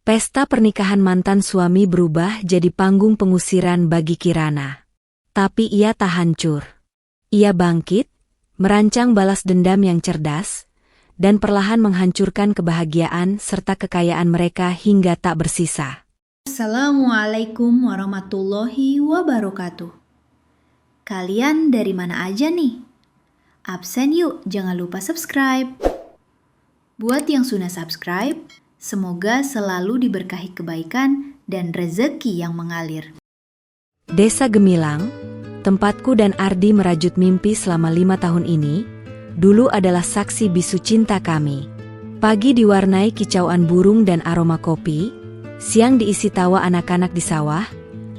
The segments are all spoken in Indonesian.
Pesta pernikahan mantan suami berubah jadi panggung pengusiran bagi Kirana. Tapi ia tak hancur. Ia bangkit, merancang balas dendam yang cerdas, dan perlahan menghancurkan kebahagiaan serta kekayaan mereka hingga tak bersisa. Assalamualaikum warahmatullahi wabarakatuh. Kalian dari mana aja nih? Absen yuk, jangan lupa subscribe. Buat yang sudah subscribe, semoga selalu diberkahi kebaikan dan rezeki yang mengalir. Desa Gemilang, tempatku dan Ardi merajut mimpi selama 5 tahun ini, dulu adalah saksi bisu cinta kami. Pagi diwarnai kicauan burung dan aroma kopi, siang diisi tawa anak-anak di sawah,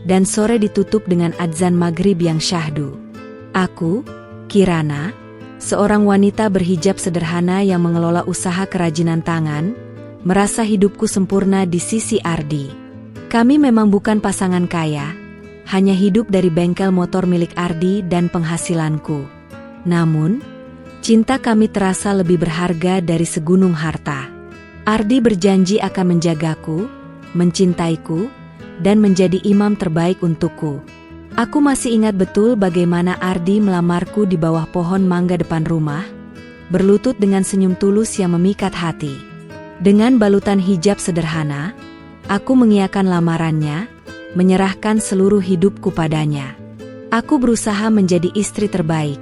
dan sore ditutup dengan adzan maghrib yang syahdu. Aku, Kirana, seorang wanita berhijab sederhana yang mengelola usaha kerajinan tangan, merasa hidupku sempurna di sisi Ardi. Kami memang bukan pasangan kaya, hanya hidup dari bengkel motor milik Ardi dan penghasilanku. Namun, cinta kami terasa lebih berharga dari segunung harta. Ardi berjanji akan menjagaku, mencintaiku, dan menjadi imam terbaik untukku. Aku masih ingat betul bagaimana Ardi melamarku di bawah pohon mangga depan rumah, berlutut dengan senyum tulus yang memikat hati. Dengan balutan hijab sederhana, aku mengiyakan lamarannya, menyerahkan seluruh hidupku padanya. Aku berusaha menjadi istri terbaik,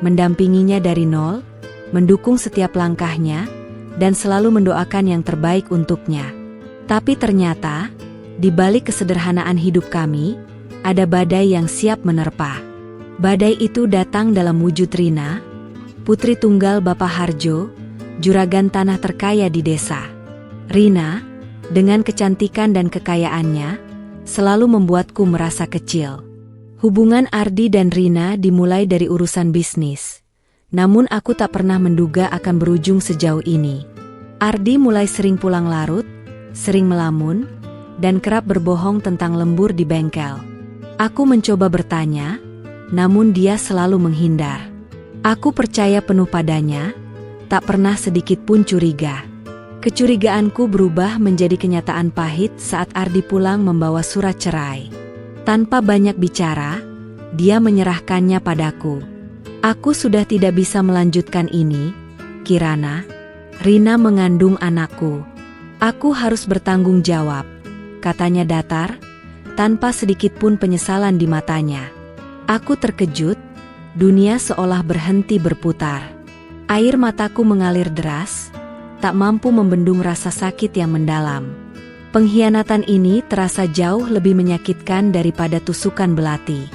mendampinginya dari nol, mendukung setiap langkahnya, dan selalu mendoakan yang terbaik untuknya. Tapi ternyata, di balik kesederhanaan hidup kami, ada badai yang siap menerpa. Badai itu datang dalam wujud Rina, putri tunggal Bapak Harjo, juragan tanah terkaya di desa. Rina, dengan kecantikan dan kekayaannya, selalu membuatku merasa kecil. Hubungan Ardi dan Rina dimulai dari urusan bisnis. Namun aku tak pernah menduga akan berujung sejauh ini. Ardi mulai sering pulang larut, sering melamun, dan kerap berbohong tentang lembur di bengkel. Aku mencoba bertanya, namun dia selalu menghindar. Aku percaya penuh padanya, tak pernah sedikit pun curiga. Kecurigaanku berubah menjadi kenyataan pahit saat Ardi pulang membawa surat cerai. Tanpa banyak bicara, dia menyerahkannya padaku. Aku sudah tidak bisa melanjutkan ini, Kirana. Rina mengandung anakku. Aku harus bertanggung jawab, katanya datar, tanpa sedikit pun penyesalan di matanya. Aku terkejut, dunia seolah berhenti berputar. Air mataku mengalir deras, tak mampu membendung rasa sakit yang mendalam. Pengkhianatan ini terasa jauh lebih menyakitkan daripada tusukan belati.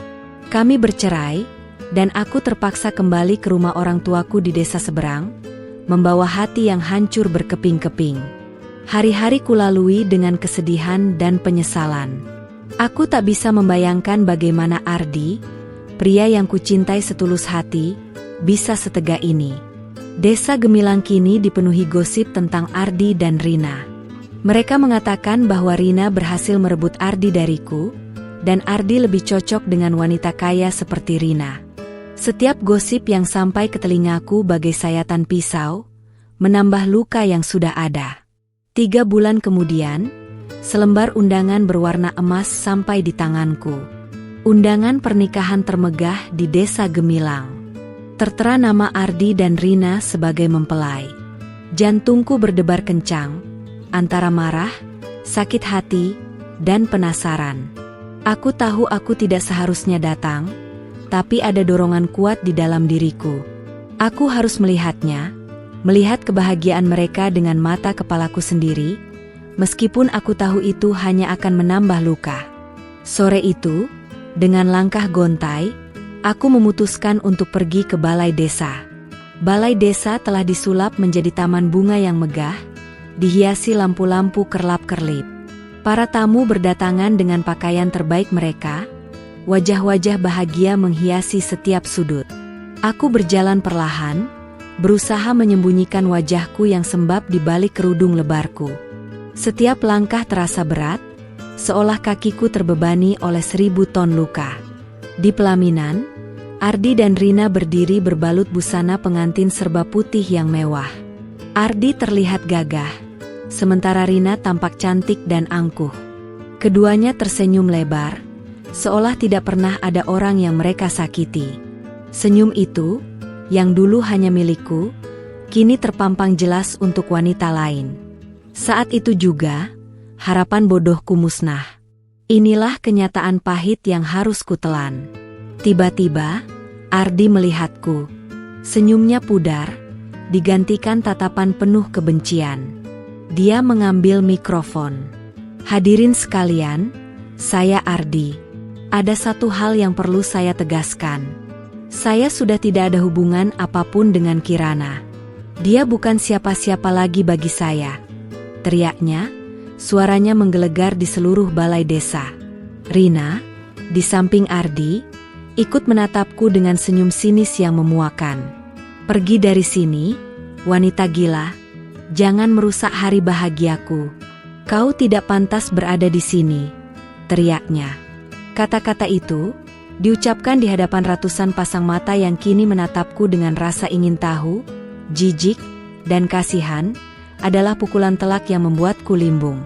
Kami bercerai, dan aku terpaksa kembali ke rumah orang tuaku di desa seberang, membawa hati yang hancur berkeping-keping. Hari-hari kulalui dengan kesedihan dan penyesalan. Aku tak bisa membayangkan bagaimana Ardi, pria yang kucintai setulus hati, bisa setega ini. Desa Gemilang kini dipenuhi gosip tentang Ardi dan Rina. Mereka mengatakan bahwa Rina berhasil merebut Ardi dariku, dan Ardi lebih cocok dengan wanita kaya seperti Rina. Setiap gosip yang sampai ke telingaku bagai sayatan pisau, menambah luka yang sudah ada. 3 bulan kemudian, selembar undangan berwarna emas sampai di tanganku. Undangan pernikahan termegah di Desa Gemilang. Tertera nama Ardi dan Rina sebagai mempelai. Jantungku berdebar kencang, antara marah, sakit hati, dan penasaran. Aku tahu aku tidak seharusnya datang, tapi ada dorongan kuat di dalam diriku. Aku harus melihatnya, melihat kebahagiaan mereka dengan mata kepalaku sendiri, meskipun aku tahu itu hanya akan menambah luka. Sore itu, dengan langkah gontai, aku memutuskan untuk pergi ke balai desa. Balai desa telah disulap menjadi taman bunga yang megah, dihiasi lampu-lampu kerlap-kerlip. Para tamu berdatangan dengan pakaian terbaik mereka, wajah-wajah bahagia menghiasi setiap sudut. Aku berjalan perlahan, berusaha menyembunyikan wajahku yang sembab di balik kerudung lebarku. Setiap langkah terasa berat, seolah kakiku terbebani oleh 1000 ton luka. Di pelaminan, Ardi dan Rina berdiri berbalut busana pengantin serba putih yang mewah. Ardi terlihat gagah, sementara Rina tampak cantik dan angkuh. Keduanya tersenyum lebar, seolah tidak pernah ada orang yang mereka sakiti. Senyum itu, yang dulu hanya milikku, kini terpampang jelas untuk wanita lain. Saat itu juga, harapan bodohku musnah. Inilah kenyataan pahit yang harus kutelan. Tiba-tiba, Ardi melihatku. Senyumnya pudar, digantikan tatapan penuh kebencian. Dia mengambil mikrofon. Hadirin sekalian, saya Ardi. Ada satu hal yang perlu saya tegaskan. Saya sudah tidak ada hubungan apapun dengan Kirana. Dia bukan siapa-siapa lagi bagi saya. Teriaknya, suaranya menggelegar di seluruh balai desa. Rina, di samping Ardi, ikut menatapku dengan senyum sinis yang memuakan. Pergi dari sini, wanita gila. Jangan merusak hari bahagiaku. Kau tidak pantas berada di sini, teriaknya. Kata-kata itu diucapkan di hadapan ratusan pasang mata yang kini menatapku dengan rasa ingin tahu, jijik, dan kasihan, adalah pukulan telak yang membuatku limbung.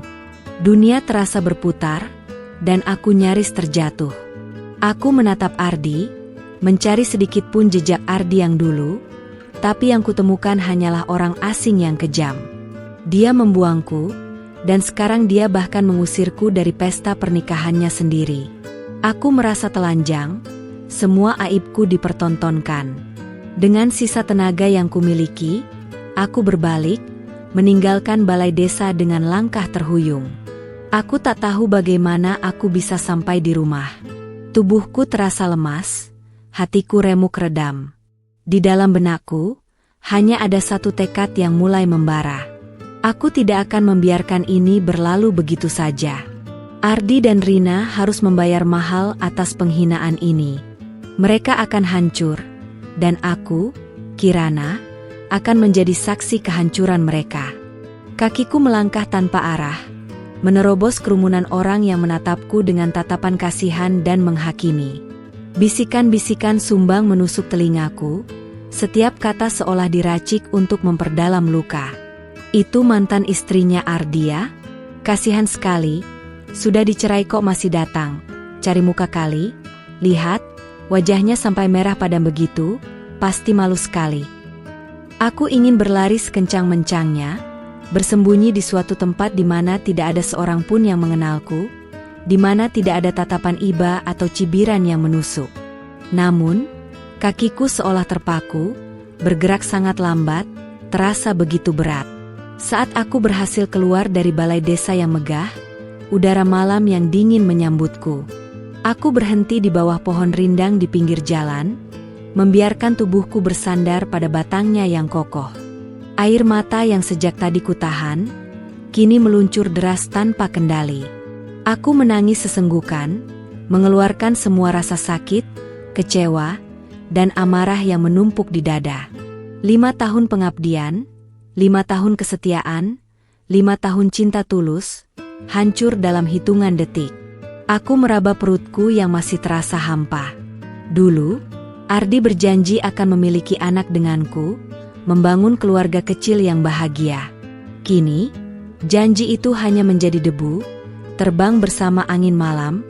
Dunia terasa berputar, dan aku nyaris terjatuh. Aku menatap Ardi, mencari sedikit pun jejak Ardi yang dulu, tapi yang kutemukan hanyalah orang asing yang kejam. Dia membuangku, dan sekarang dia bahkan mengusirku dari pesta pernikahannya sendiri. Aku merasa telanjang, semua aibku dipertontonkan. Dengan sisa tenaga yang kumiliki, aku berbalik, meninggalkan balai desa dengan langkah terhuyung. Aku tak tahu bagaimana aku bisa sampai di rumah. Tubuhku terasa lemas, hatiku remuk redam. Di dalam benakku, hanya ada satu tekad yang mulai membara. Aku tidak akan membiarkan ini berlalu begitu saja. Ardi dan Rina harus membayar mahal atas penghinaan ini. Mereka akan hancur, dan aku, Kirana, akan menjadi saksi kehancuran mereka. Kakiku melangkah tanpa arah, menerobos kerumunan orang yang menatapku dengan tatapan kasihan dan menghakimi. Bisikan-bisikan sumbang menusuk telingaku, setiap kata seolah diracik untuk memperdalam luka. Itu mantan istrinya Ardia? Kasihan sekali. Sudah dicerai kok masih datang, cari muka kali, lihat, wajahnya sampai merah padam begitu, pasti malu sekali. Aku ingin berlari sekencang-mencangnya, bersembunyi di suatu tempat di mana tidak ada seorang pun yang mengenalku, di mana tidak ada tatapan iba atau cibiran yang menusuk. Namun, kakiku seolah terpaku, bergerak sangat lambat, terasa begitu berat. Saat aku berhasil keluar dari balai desa yang megah, udara malam yang dingin menyambutku. Aku berhenti di bawah pohon rindang di pinggir jalan, membiarkan tubuhku bersandar pada batangnya yang kokoh. Air mata yang sejak tadi kutahan, kini meluncur deras tanpa kendali. Aku menangis sesenggukan, mengeluarkan semua rasa sakit, kecewa, dan amarah yang menumpuk di dada. 5 tahun pengabdian, 5 tahun kesetiaan, 5 tahun cinta tulus, hancur dalam hitungan detik. Aku meraba perutku yang masih terasa hampa. Dulu, Ardi berjanji akan memiliki anak denganku, membangun keluarga kecil yang bahagia. Kini, janji itu hanya menjadi debu, terbang bersama angin malam,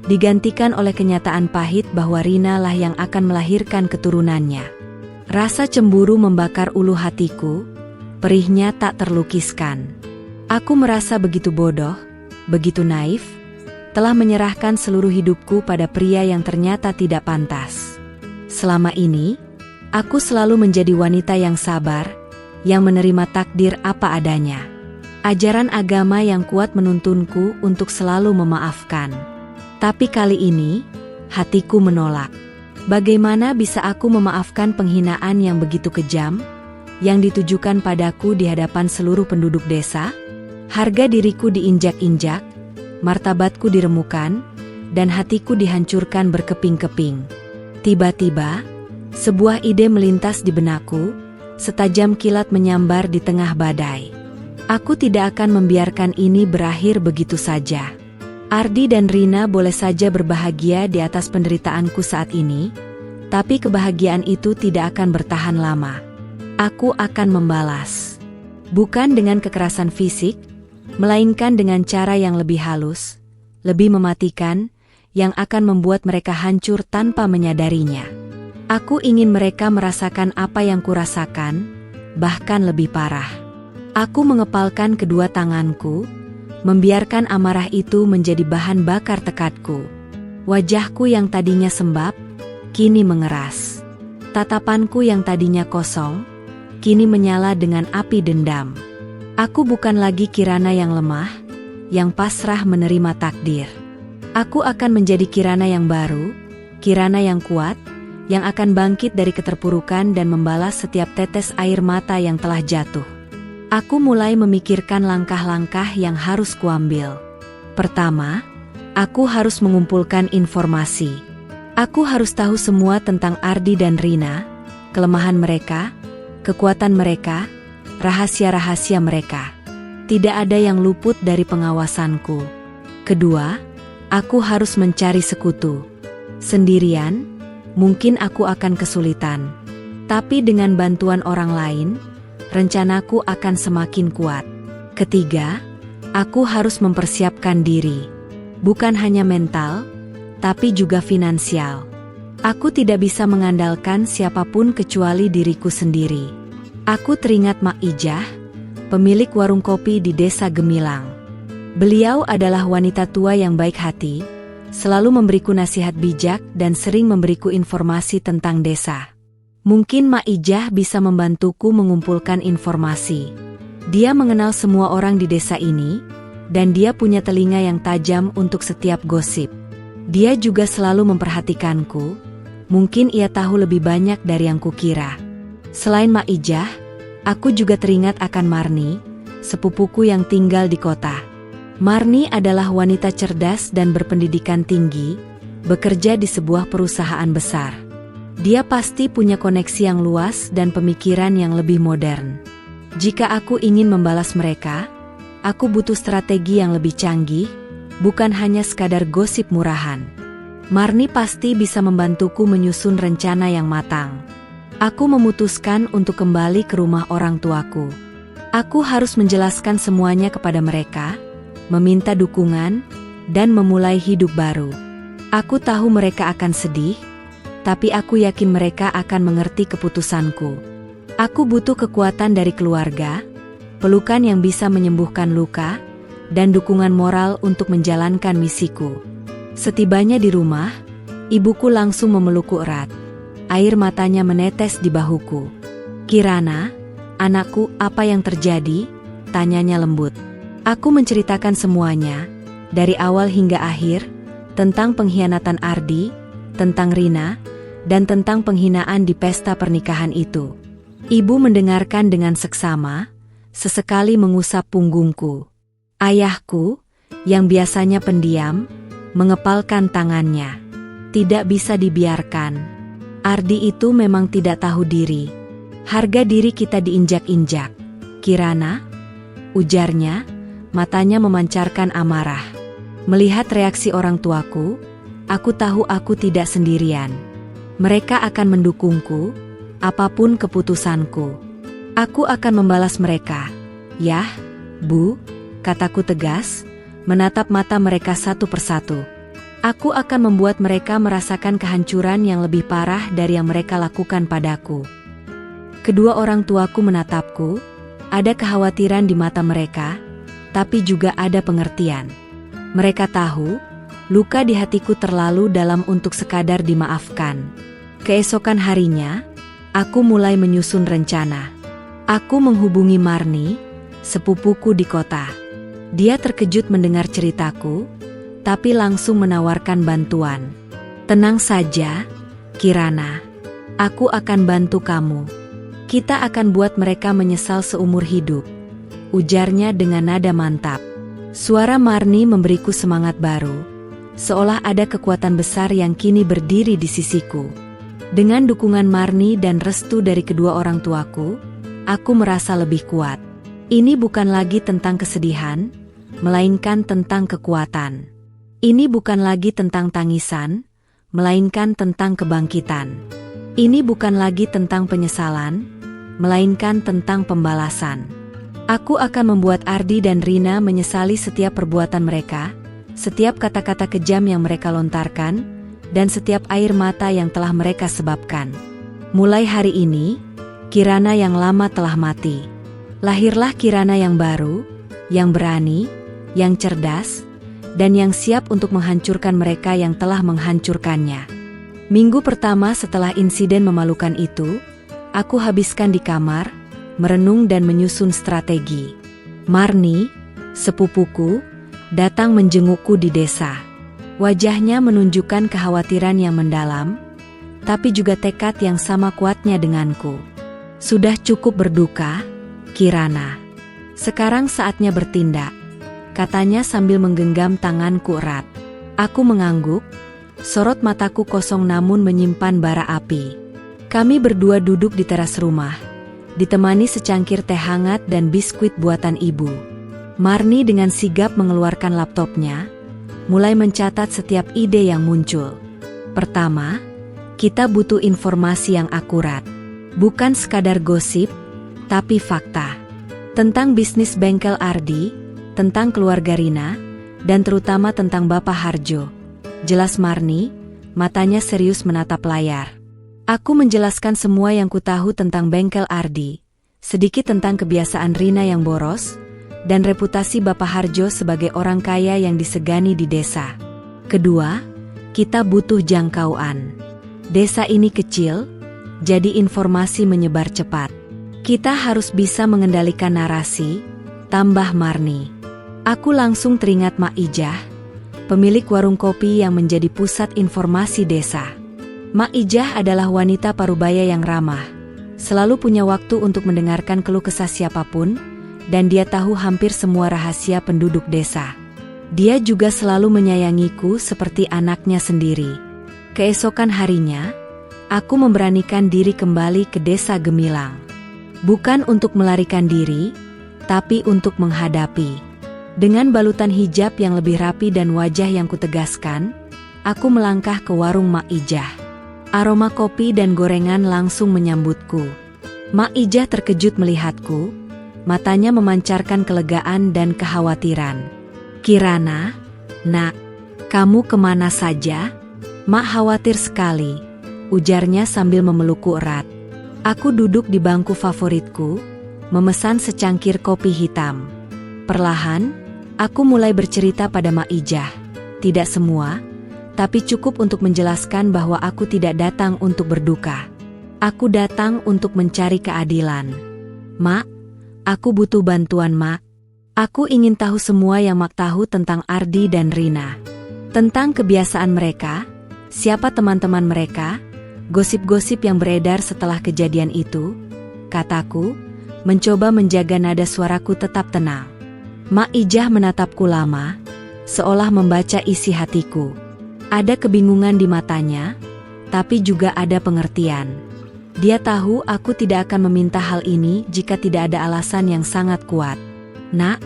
digantikan oleh kenyataan pahit bahwa Rina lah yang akan melahirkan keturunannya. Rasa cemburu membakar ulu hatiku, perihnya tak terlukiskan. Aku merasa begitu bodoh, begitu naif, telah menyerahkan seluruh hidupku pada pria yang ternyata tidak pantas. Selama ini, aku selalu menjadi wanita yang sabar, yang menerima takdir apa adanya. Ajaran agama yang kuat menuntunku untuk selalu memaafkan. Tapi kali ini, hatiku menolak. Bagaimana bisa aku memaafkan penghinaan yang begitu kejam, yang ditujukan padaku di hadapan seluruh penduduk desa? Harga diriku diinjak-injak, martabatku diremukan, dan hatiku dihancurkan berkeping-keping. Tiba-tiba, sebuah ide melintas di benakku, setajam kilat menyambar di tengah badai. Aku tidak akan membiarkan ini berakhir begitu saja. Ardi dan Rina boleh saja berbahagia di atas penderitaanku saat ini, tapi kebahagiaan itu tidak akan bertahan lama. Aku akan membalas. Bukan dengan kekerasan fisik, melainkan dengan cara yang lebih halus, lebih mematikan, yang akan membuat mereka hancur tanpa menyadarinya. Aku ingin mereka merasakan apa yang kurasakan, bahkan lebih parah. Aku mengepalkan kedua tanganku, membiarkan amarah itu menjadi bahan bakar tekadku. Wajahku yang tadinya sembab, kini mengeras. Tatapanku yang tadinya kosong, kini menyala dengan api dendam. Aku bukan lagi Kirana yang lemah, yang pasrah menerima takdir. Aku akan menjadi Kirana yang baru, Kirana yang kuat, yang akan bangkit dari keterpurukan dan membalas setiap tetes air mata yang telah jatuh. Aku mulai memikirkan langkah-langkah yang harus kuambil. Pertama, aku harus mengumpulkan informasi. Aku harus tahu semua tentang Ardi dan Rina, kelemahan mereka, kekuatan mereka, rahasia-rahasia mereka. Tidak ada yang luput dari pengawasanku. Kedua, aku harus mencari sekutu. Sendirian, mungkin aku akan kesulitan. Tapi dengan bantuan orang lain, rencanaku akan semakin kuat. Ketiga, aku harus mempersiapkan diri. Bukan hanya mental, tapi juga finansial. Aku tidak bisa mengandalkan siapapun kecuali diriku sendiri. Aku teringat Mak Ijah, pemilik warung kopi di Desa Gemilang. Beliau adalah wanita tua yang baik hati, selalu memberiku nasihat bijak dan sering memberiku informasi tentang desa. Mungkin Mak Ijah bisa membantuku mengumpulkan informasi. Dia mengenal semua orang di desa ini, dan dia punya telinga yang tajam untuk setiap gosip. Dia juga selalu memperhatikanku, mungkin ia tahu lebih banyak dari yang kukira. Selain Mak Ijah, aku juga teringat akan Marni, sepupuku yang tinggal di kota. Marni adalah wanita cerdas dan berpendidikan tinggi, bekerja di sebuah perusahaan besar. Dia pasti punya koneksi yang luas dan pemikiran yang lebih modern. Jika aku ingin membalas mereka, aku butuh strategi yang lebih canggih, bukan hanya sekadar gosip murahan. Marni pasti bisa membantuku menyusun rencana yang matang. Aku memutuskan untuk kembali ke rumah orang tuaku. Aku harus menjelaskan semuanya kepada mereka, meminta dukungan, dan memulai hidup baru. Aku tahu mereka akan sedih, tapi aku yakin mereka akan mengerti keputusanku. Aku butuh kekuatan dari keluarga, pelukan yang bisa menyembuhkan luka, dan dukungan moral untuk menjalankan misiku. Setibanya di rumah, ibuku langsung memelukku erat. Air matanya menetes di bahuku. "Kirana, anakku, apa yang terjadi?" tanyanya lembut. Aku menceritakan semuanya, dari awal hingga akhir, tentang pengkhianatan Ardi, tentang Rina, dan tentang penghinaan di pesta pernikahan itu. Ibu mendengarkan dengan seksama, sesekali mengusap punggungku. Ayahku, yang biasanya pendiam, mengepalkan tangannya. Tidak bisa dibiarkan. Ardi itu memang tidak tahu diri. Harga diri kita diinjak-injak. "Kirana," ujarnya, matanya memancarkan amarah. Melihat reaksi orang tuaku, aku tahu aku tidak sendirian. Mereka akan mendukungku, apapun keputusanku. Aku akan membalas mereka. "Yah, Bu," kataku tegas, menatap mata mereka satu persatu. Aku akan membuat mereka merasakan kehancuran yang lebih parah dari yang mereka lakukan padaku. Kedua orang tuaku menatapku, ada kekhawatiran di mata mereka, tapi juga ada pengertian. Mereka tahu, luka di hatiku terlalu dalam untuk sekadar dimaafkan. Keesokan harinya, aku mulai menyusun rencana. Aku menghubungi Marni, sepupuku di kota. Dia terkejut mendengar ceritaku, tapi langsung menawarkan bantuan. "Tenang saja, Kirana. Aku akan bantu kamu. Kita akan buat mereka menyesal seumur hidup," ujarnya dengan nada mantap. Suara Marni memberiku semangat baru, seolah ada kekuatan besar yang kini berdiri di sisiku. Dengan dukungan Marni dan restu dari kedua orang tuaku, aku merasa lebih kuat. Ini bukan lagi tentang kesedihan, melainkan tentang kekuatan. Ini bukan lagi tentang tangisan, melainkan tentang kebangkitan. Ini bukan lagi tentang penyesalan, melainkan tentang pembalasan. Aku akan membuat Ardi dan Rina menyesali setiap perbuatan mereka, setiap kata-kata kejam yang mereka lontarkan, dan setiap air mata yang telah mereka sebabkan. Mulai hari ini, Kirana yang lama telah mati. Lahirlah Kirana yang baru, yang berani, yang cerdas, dan yang siap untuk menghancurkan mereka yang telah menghancurkannya. Minggu pertama setelah insiden memalukan itu, aku habiskan di kamar, merenung dan menyusun strategi. Marni, sepupuku, datang menjengukku di desa. Wajahnya menunjukkan kekhawatiran yang mendalam, tapi juga tekad yang sama kuatnya denganku. Sudah cukup berduka, Kirana. Sekarang saatnya bertindak, katanya sambil menggenggam tanganku erat. Aku mengangguk, sorot mataku kosong namun menyimpan bara api. Kami berdua duduk di teras rumah, ditemani secangkir teh hangat dan biskuit buatan ibu. Marni dengan sigap mengeluarkan laptopnya, mulai mencatat setiap ide yang muncul. Pertama, kita butuh informasi yang akurat. Bukan sekadar gosip, tapi fakta. Tentang bisnis bengkel Ardi, tentang keluarga Rina, dan terutama tentang Bapak Harjo. Jelas Marni, matanya serius menatap layar. Aku menjelaskan semua yang kutahu tentang bengkel Ardi, sedikit tentang kebiasaan Rina yang boros, dan reputasi Bapak Harjo sebagai orang kaya yang disegani di desa. Kedua, kita butuh jangkauan. Desa ini kecil, jadi informasi menyebar cepat. Kita harus bisa mengendalikan narasi, tambah Marni. Aku langsung teringat Mak Ijah, pemilik warung kopi yang menjadi pusat informasi desa. Mak Ijah adalah wanita parubaya yang ramah, selalu punya waktu untuk mendengarkan keluh kesah siapapun, dan dia tahu hampir semua rahasia penduduk desa. Dia juga selalu menyayangiku seperti anaknya sendiri. Keesokan harinya, aku memberanikan diri kembali ke desa Gemilang. Bukan untuk melarikan diri, tapi untuk menghadapi. Dengan balutan hijab yang lebih rapi dan wajah yang kutegaskan, aku melangkah ke warung Mak Ijah. Aroma kopi dan gorengan langsung menyambutku. Mak Ijah terkejut melihatku, matanya memancarkan kelegaan dan kekhawatiran. Kirana, nak, kamu kemana saja? Mak khawatir sekali, ujarnya sambil memelukku erat. Aku duduk di bangku favoritku, memesan secangkir kopi hitam. Perlahan, aku mulai bercerita pada Mak Ijah. Tidak semua, tapi cukup untuk menjelaskan bahwa aku tidak datang untuk berduka. Aku datang untuk mencari keadilan. Mak, aku butuh bantuan Mak. Aku ingin tahu semua yang Mak tahu tentang Ardi dan Rina. Tentang kebiasaan mereka, siapa teman-teman mereka, gosip-gosip yang beredar setelah kejadian itu, kataku, mencoba menjaga nada suaraku tetap tenang. Mak Ijah menatapku lama, seolah membaca isi hatiku. Ada kebingungan di matanya, tapi juga ada pengertian. Dia tahu aku tidak akan meminta hal ini jika tidak ada alasan yang sangat kuat. Nak,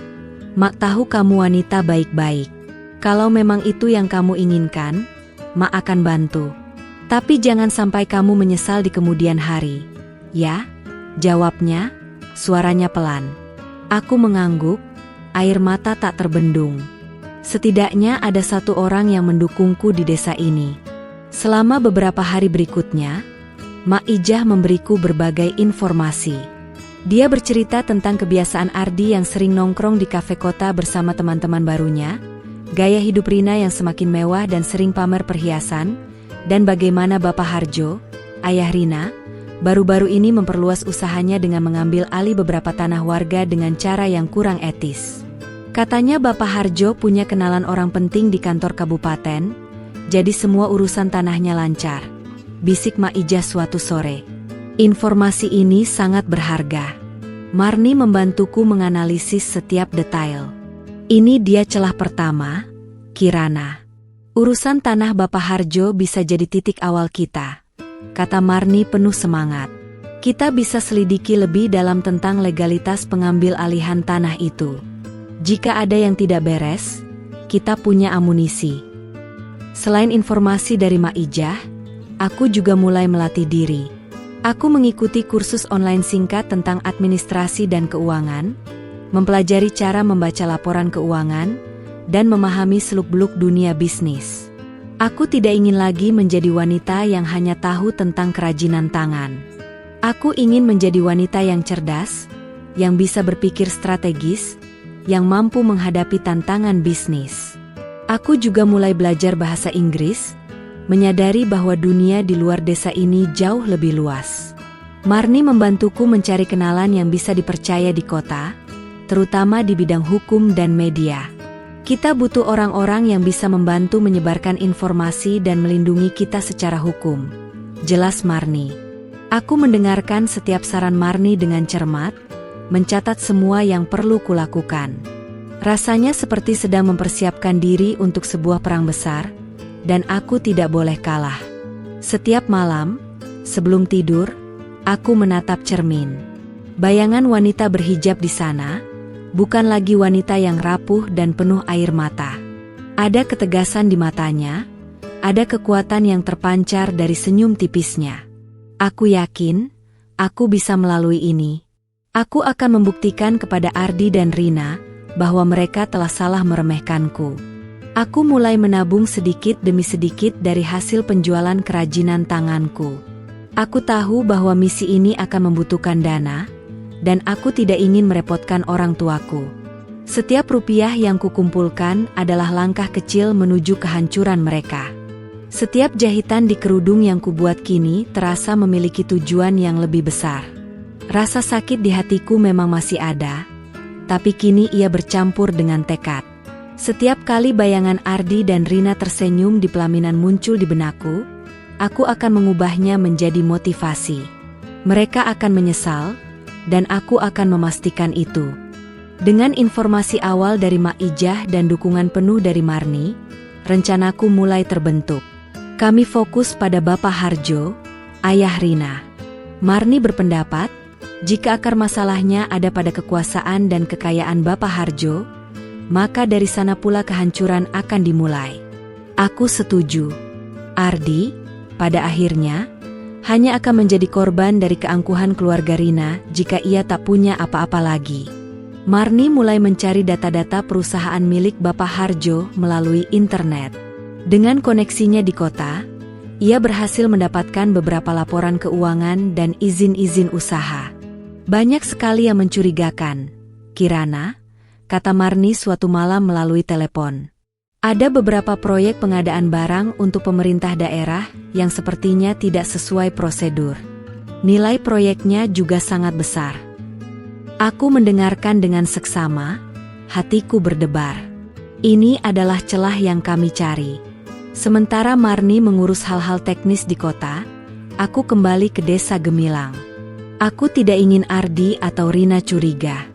Mak tahu kamu wanita baik-baik. Kalau memang itu yang kamu inginkan, Mak akan bantu. Tapi jangan sampai kamu menyesal di kemudian hari. Ya? Jawabnya, suaranya pelan. Aku mengangguk, air mata tak terbendung. Setidaknya ada satu orang yang mendukungku di desa ini. Selama beberapa hari berikutnya, Mak Ijah memberiku berbagai informasi. Dia bercerita tentang kebiasaan Ardi yang sering nongkrong di kafe kota bersama teman-teman barunya, gaya hidup Rina yang semakin mewah dan sering pamer perhiasan, dan bagaimana Bapak Harjo, ayah Rina, baru-baru ini memperluas usahanya dengan mengambil alih beberapa tanah warga dengan cara yang kurang etis. Katanya Bapak Harjo punya kenalan orang penting di kantor kabupaten, jadi semua urusan tanahnya lancar. Bisik Mak Ijah suatu sore. Informasi ini sangat berharga. Marni membantuku menganalisis setiap detail. Ini dia celah pertama, Kirana. Urusan tanah Bapak Harjo bisa jadi titik awal kita, kata Marni penuh semangat. Kita bisa selidiki lebih dalam tentang legalitas pengambil alihan tanah itu. Jika ada yang tidak beres, kita punya amunisi. Selain informasi dari Mak Ijah, aku juga mulai melatih diri. Aku mengikuti kursus online singkat tentang administrasi dan keuangan, mempelajari cara membaca laporan keuangan, dan memahami seluk-beluk dunia bisnis. Aku tidak ingin lagi menjadi wanita yang hanya tahu tentang kerajinan tangan. Aku ingin menjadi wanita yang cerdas, yang bisa berpikir strategis, yang mampu menghadapi tantangan bisnis. Aku juga mulai belajar bahasa Inggris, menyadari bahwa dunia di luar desa ini jauh lebih luas. Marni membantuku mencari kenalan yang bisa dipercaya di kota, terutama di bidang hukum dan media. Kita butuh orang-orang yang bisa membantu menyebarkan informasi dan melindungi kita secara hukum. Jelas Marni. Aku mendengarkan setiap saran Marni dengan cermat, mencatat semua yang perlu kulakukan. Rasanya seperti sedang mempersiapkan diri untuk sebuah perang besar, dan aku tidak boleh kalah. Setiap malam, sebelum tidur, aku menatap cermin. Bayangan wanita berhijab di sana, bukan lagi wanita yang rapuh dan penuh air mata. Ada ketegasan di matanya, ada kekuatan yang terpancar dari senyum tipisnya. Aku yakin, aku bisa melalui ini. Aku akan membuktikan kepada Ardi dan Rina bahwa mereka telah salah meremehkanku. Aku mulai menabung sedikit demi sedikit dari hasil penjualan kerajinan tanganku. Aku tahu bahwa misi ini akan membutuhkan dana, dan aku tidak ingin merepotkan orang tuaku. Setiap rupiah yang kukumpulkan adalah langkah kecil menuju kehancuran mereka. Setiap jahitan di kerudung yang kubuat kini terasa memiliki tujuan yang lebih besar. Rasa sakit di hatiku memang masih ada, tapi kini ia bercampur dengan tekad. Setiap kali bayangan Ardi dan Rina tersenyum di pelaminan muncul di benakku, aku akan mengubahnya menjadi motivasi. Mereka akan menyesal, dan aku akan memastikan itu. Dengan informasi awal dari Mak Ijah dan dukungan penuh dari Marni, rencanaku mulai terbentuk. Kami fokus pada Bapak Harjo, ayah Rina. Marni berpendapat, jika akar masalahnya ada pada kekuasaan dan kekayaan Bapak Harjo, maka dari sana pula kehancuran akan dimulai. Aku setuju. Ardi, pada akhirnya, hanya akan menjadi korban dari keangkuhan keluarga Rina jika ia tak punya apa-apa lagi. Marni mulai mencari data-data perusahaan milik Bapak Harjo melalui internet. Dengan koneksinya di kota, ia berhasil mendapatkan beberapa laporan keuangan dan izin-izin usaha. Banyak sekali yang mencurigakan. Kirana, kata Marni suatu malam melalui telepon. Ada beberapa proyek pengadaan barang untuk pemerintah daerah yang sepertinya tidak sesuai prosedur. Nilai proyeknya juga sangat besar. Aku mendengarkan dengan seksama, hatiku berdebar. Ini adalah celah yang kami cari. Sementara Marni mengurus hal-hal teknis di kota, aku kembali ke desa Gemilang. Aku tidak ingin Ardi atau Rina curiga.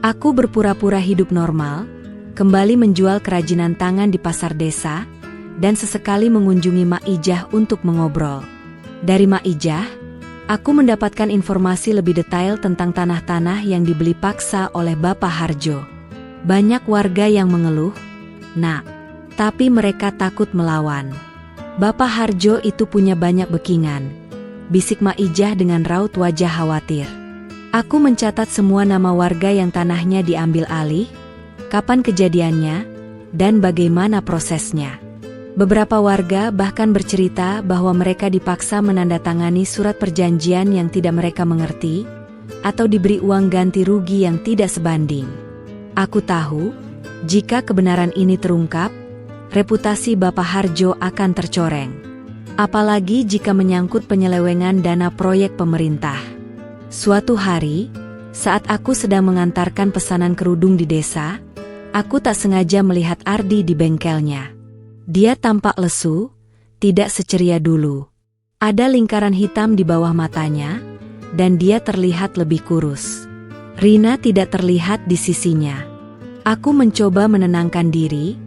Aku berpura-pura hidup normal, kembali menjual kerajinan tangan di pasar desa, dan sesekali mengunjungi Mak Ijah untuk mengobrol. Dari Mak Ijah, aku mendapatkan informasi lebih detail tentang tanah-tanah yang dibeli paksa oleh Bapak Harjo. Banyak warga yang mengeluh, "Nak, tapi mereka takut melawan. Bapak Harjo itu punya banyak bekingan," bisik Mak Ijah dengan raut wajah khawatir. Aku mencatat semua nama warga yang tanahnya diambil alih, kapan kejadiannya, dan bagaimana prosesnya. Beberapa warga bahkan bercerita bahwa mereka dipaksa menandatangani surat perjanjian yang tidak mereka mengerti, atau diberi uang ganti rugi yang tidak sebanding. Aku tahu, jika kebenaran ini terungkap, reputasi Bapak Harjo akan tercoreng. Apalagi jika menyangkut penyelewengan dana proyek pemerintah. Suatu hari, saat aku sedang mengantarkan pesanan kerudung di desa, aku tak sengaja melihat Ardi di bengkelnya. Dia tampak lesu, tidak seceria dulu. Ada lingkaran hitam di bawah matanya, dan dia terlihat lebih kurus. Rina tidak terlihat di sisinya. Aku mencoba menenangkan diri,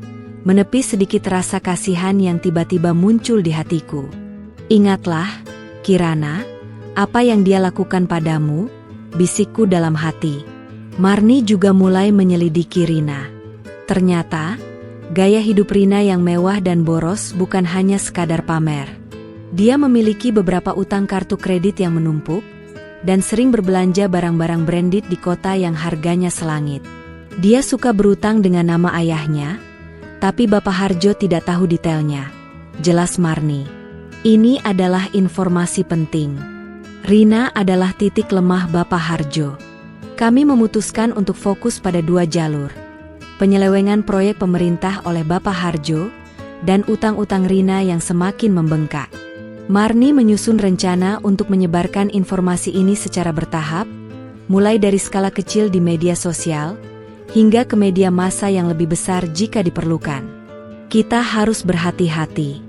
menepis sedikit rasa kasihan yang tiba-tiba muncul di hatiku. Ingatlah, Kirana, apa yang dia lakukan padamu, bisikku dalam hati. Marni juga mulai menyelidiki Rina. Ternyata, gaya hidup Rina yang mewah dan boros bukan hanya sekadar pamer. Dia memiliki beberapa utang kartu kredit yang menumpuk, dan sering berbelanja barang-barang branded di kota yang harganya selangit. Dia suka berutang dengan nama ayahnya, tapi Bapak Harjo tidak tahu detailnya. Jelas Marni. Ini adalah informasi penting. Rina adalah titik lemah Bapak Harjo. Kami memutuskan untuk fokus pada 2 jalur. Penyelewengan proyek pemerintah oleh Bapak Harjo, dan utang-utang Rina yang semakin membengkak. Marni menyusun rencana untuk menyebarkan informasi ini secara bertahap, mulai dari skala kecil di media sosial, hingga ke media massa yang lebih besar jika diperlukan. Kita harus berhati-hati.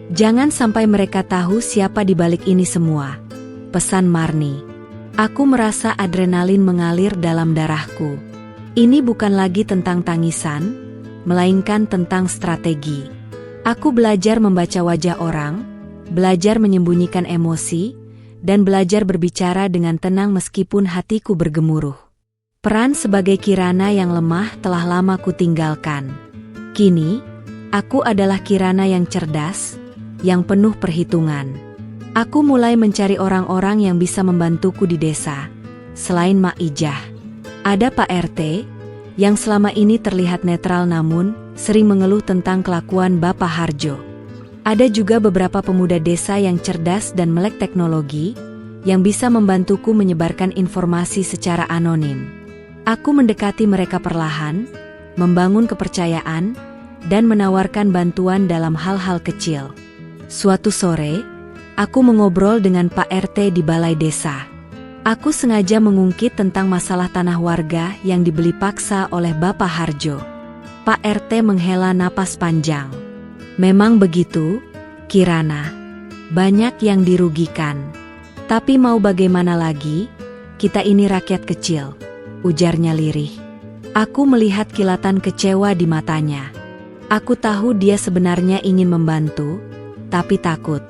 Jangan sampai mereka tahu siapa di balik ini semua, pesan Marni. Aku merasa adrenalin mengalir dalam darahku. Ini bukan lagi tentang tangisan, melainkan tentang strategi. Aku belajar membaca wajah orang, belajar menyembunyikan emosi, dan belajar berbicara dengan tenang meskipun hatiku bergemuruh. Peran sebagai Kirana yang lemah telah lama kutinggalkan. Kini, aku adalah Kirana yang cerdas, yang penuh perhitungan. Aku mulai mencari orang-orang yang bisa membantuku di desa, selain Mak Ijah. Ada Pak RT, yang selama ini terlihat netral namun sering mengeluh tentang kelakuan Bapak Harjo. Ada juga beberapa pemuda desa yang cerdas dan melek teknologi, yang bisa membantuku menyebarkan informasi secara anonim. Aku mendekati mereka perlahan, membangun kepercayaan, dan menawarkan bantuan dalam hal-hal kecil. Suatu sore, aku mengobrol dengan Pak RT di balai desa. Aku sengaja mengungkit tentang masalah tanah warga yang dibeli paksa oleh Bapak Harjo. Pak RT menghela napas panjang. Memang begitu, Kirana. Banyak yang dirugikan. Tapi mau bagaimana lagi, kita ini rakyat kecil, ujarnya lirih. Aku melihat kilatan kecewa di matanya. Aku tahu dia sebenarnya ingin membantu, tapi takut.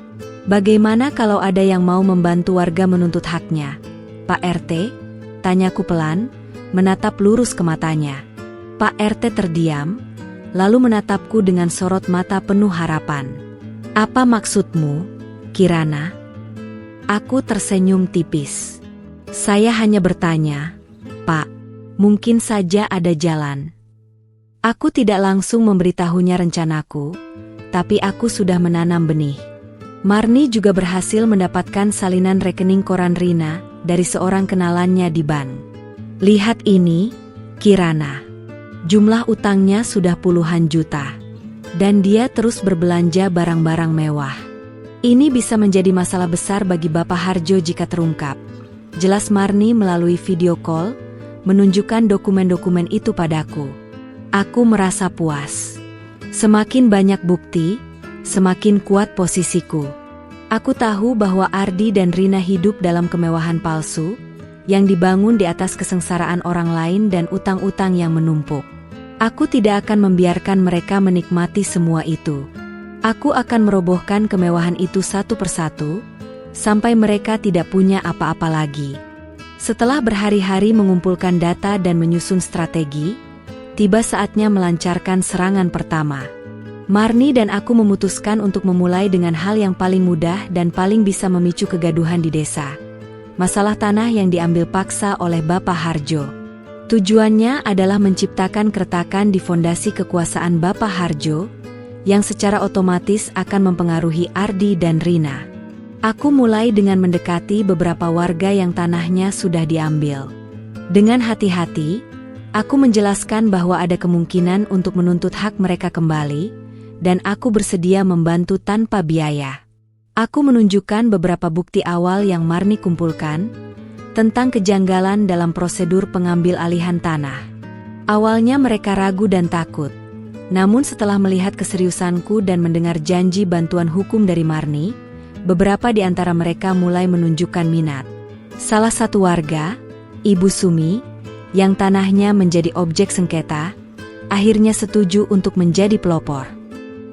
Bagaimana kalau ada yang mau membantu warga menuntut haknya? Pak RT, tanyaku pelan, menatap lurus ke matanya. Pak RT terdiam, lalu menatapku dengan sorot mata penuh harapan. Apa maksudmu, Kirana? Aku tersenyum tipis. Saya hanya bertanya, Pak, mungkin saja ada jalan. Aku tidak langsung memberitahunya rencanaku, tapi aku sudah menanam benih. Marni juga berhasil mendapatkan salinan rekening koran Rina dari seorang kenalannya di Ban. Lihat ini, Kirana. Jumlah utangnya sudah puluhan juta. Dan dia terus berbelanja barang-barang mewah. Ini bisa menjadi masalah besar bagi Bapak Harjo jika terungkap. Jelas Marni melalui video call, menunjukkan dokumen-dokumen itu padaku. Aku merasa puas. Semakin banyak bukti, semakin kuat posisiku. Aku tahu bahwa Ardi dan Rina hidup dalam kemewahan palsu, yang dibangun di atas kesengsaraan orang lain dan utang-utang yang menumpuk. Aku tidak akan membiarkan mereka menikmati semua itu. Aku akan merobohkan kemewahan itu satu persatu, sampai mereka tidak punya apa-apa lagi. Setelah berhari-hari mengumpulkan data dan menyusun strategi, tiba saatnya melancarkan serangan pertama. Marni dan aku memutuskan untuk memulai dengan hal yang paling mudah dan paling bisa memicu kegaduhan di desa. Masalah tanah yang diambil paksa oleh Bapak Harjo. Tujuannya adalah menciptakan keretakan di fondasi kekuasaan Bapak Harjo, yang secara otomatis akan mempengaruhi Ardi dan Rina. Aku mulai dengan mendekati beberapa warga yang tanahnya sudah diambil. Dengan hati-hati, aku menjelaskan bahwa ada kemungkinan untuk menuntut hak mereka kembali, dan aku bersedia membantu tanpa biaya. Aku menunjukkan beberapa bukti awal yang Marni kumpulkan, tentang kejanggalan dalam prosedur pengambil alihan tanah. Awalnya mereka ragu dan takut, namun setelah melihat keseriusanku dan mendengar janji bantuan hukum dari Marni, beberapa di antara mereka mulai menunjukkan minat. Salah satu warga, Ibu Sumi, yang tanahnya menjadi objek sengketa, akhirnya setuju untuk menjadi pelopor.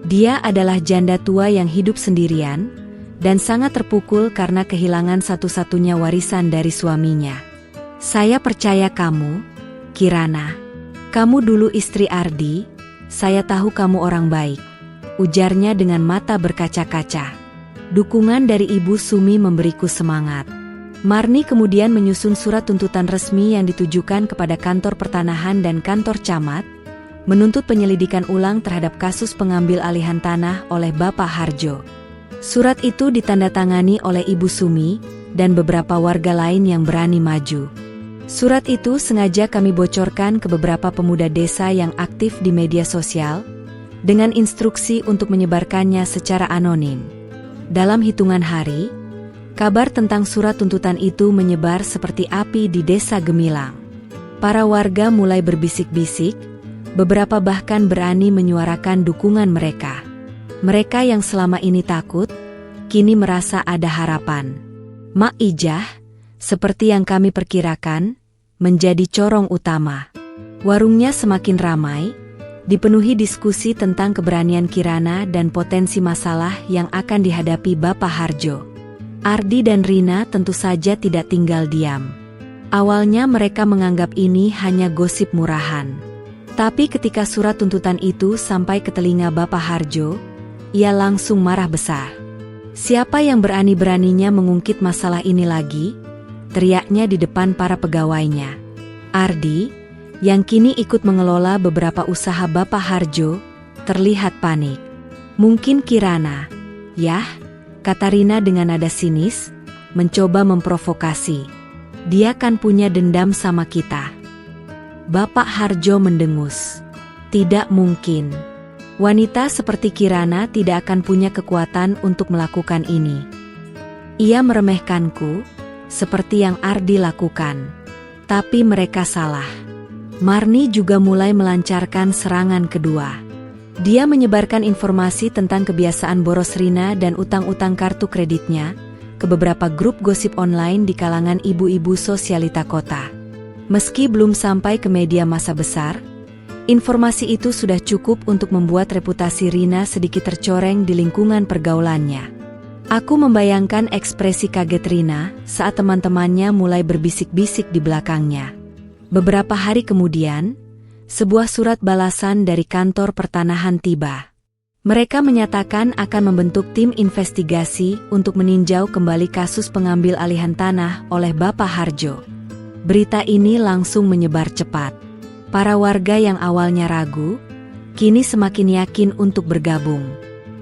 Dia adalah janda tua yang hidup sendirian, dan sangat terpukul karena kehilangan satu-satunya warisan dari suaminya. Saya percaya kamu, Kirana. Kamu dulu istri Ardi, saya tahu kamu orang baik, ujarnya dengan mata berkaca-kaca. Dukungan dari Ibu Sumi memberiku semangat. Marni kemudian menyusun surat tuntutan resmi yang ditujukan kepada kantor pertanahan dan kantor camat, menuntut penyelidikan ulang terhadap kasus pengambil alihan tanah oleh Bapak Harjo. Surat itu ditandatangani oleh Ibu Sumi dan beberapa warga lain yang berani maju. Surat itu sengaja kami bocorkan ke beberapa pemuda desa yang aktif di media sosial, dengan instruksi untuk menyebarkannya secara anonim. Dalam hitungan hari, kabar tentang surat tuntutan itu menyebar seperti api di Desa Gemilang. Para warga mulai berbisik-bisik, beberapa bahkan berani menyuarakan dukungan mereka. Mereka yang selama ini takut, kini merasa ada harapan. Mak Ijah, seperti yang kami perkirakan, menjadi corong utama. Warungnya semakin ramai, dipenuhi diskusi tentang keberanian Kirana dan potensi masalah yang akan dihadapi Bapak Harjo. Ardi dan Rina tentu saja tidak tinggal diam. Awalnya mereka menganggap ini hanya gosip murahan. Tapi ketika surat tuntutan itu sampai ke telinga Bapak Harjo, ia langsung marah besar. "Siapa yang berani-beraninya mengungkit masalah ini lagi?" teriaknya di depan para pegawainya. Ardi, yang kini ikut mengelola beberapa usaha Bapak Harjo, terlihat panik. "Mungkin Kirana, yah?" kata Rina dengan nada sinis, mencoba memprovokasi. "Dia kan punya dendam sama kita." Bapak Harjo mendengus. "Tidak mungkin. Wanita seperti Kirana tidak akan punya kekuatan untuk melakukan ini. Ia meremehkanku, seperti yang Ardi lakukan. Tapi mereka salah." Marni juga mulai melancarkan serangan kedua. Dia menyebarkan informasi tentang kebiasaan boros Rina dan utang-utang kartu kreditnya ke beberapa grup gosip online di kalangan ibu-ibu sosialita kota. Meski belum sampai ke media massa besar, informasi itu sudah cukup untuk membuat reputasi Rina sedikit tercoreng di lingkungan pergaulannya. Aku membayangkan ekspresi kaget Rina saat teman-temannya mulai berbisik-bisik di belakangnya. Beberapa hari kemudian, sebuah surat balasan dari kantor pertanahan tiba. Mereka menyatakan akan membentuk tim investigasi untuk meninjau kembali kasus pengambil alihan tanah oleh Bapak Harjo. Berita ini langsung menyebar cepat. Para warga yang awalnya ragu, kini semakin yakin untuk bergabung.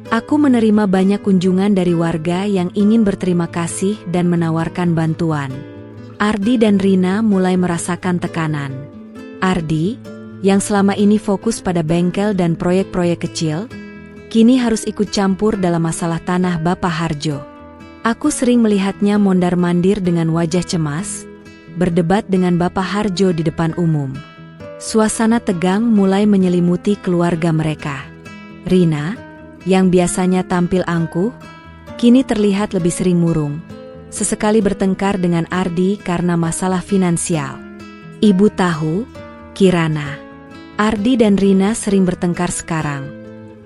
Aku menerima banyak kunjungan dari warga yang ingin berterima kasih dan menawarkan bantuan. Ardi dan Rina mulai merasakan tekanan. Ardi, yang selama ini fokus pada bengkel dan proyek-proyek kecil, kini harus ikut campur dalam masalah tanah Bapak Harjo. Aku sering melihatnya mondar-mandir dengan wajah cemas, berdebat dengan Bapak Harjo di depan umum. Suasana tegang mulai menyelimuti keluarga mereka. Rina, yang biasanya tampil angkuh, kini terlihat lebih sering murung. Sesekali bertengkar dengan Ardi karena masalah finansial. "Ibu tahu, Kirana, Ardi dan Rina sering bertengkar sekarang,"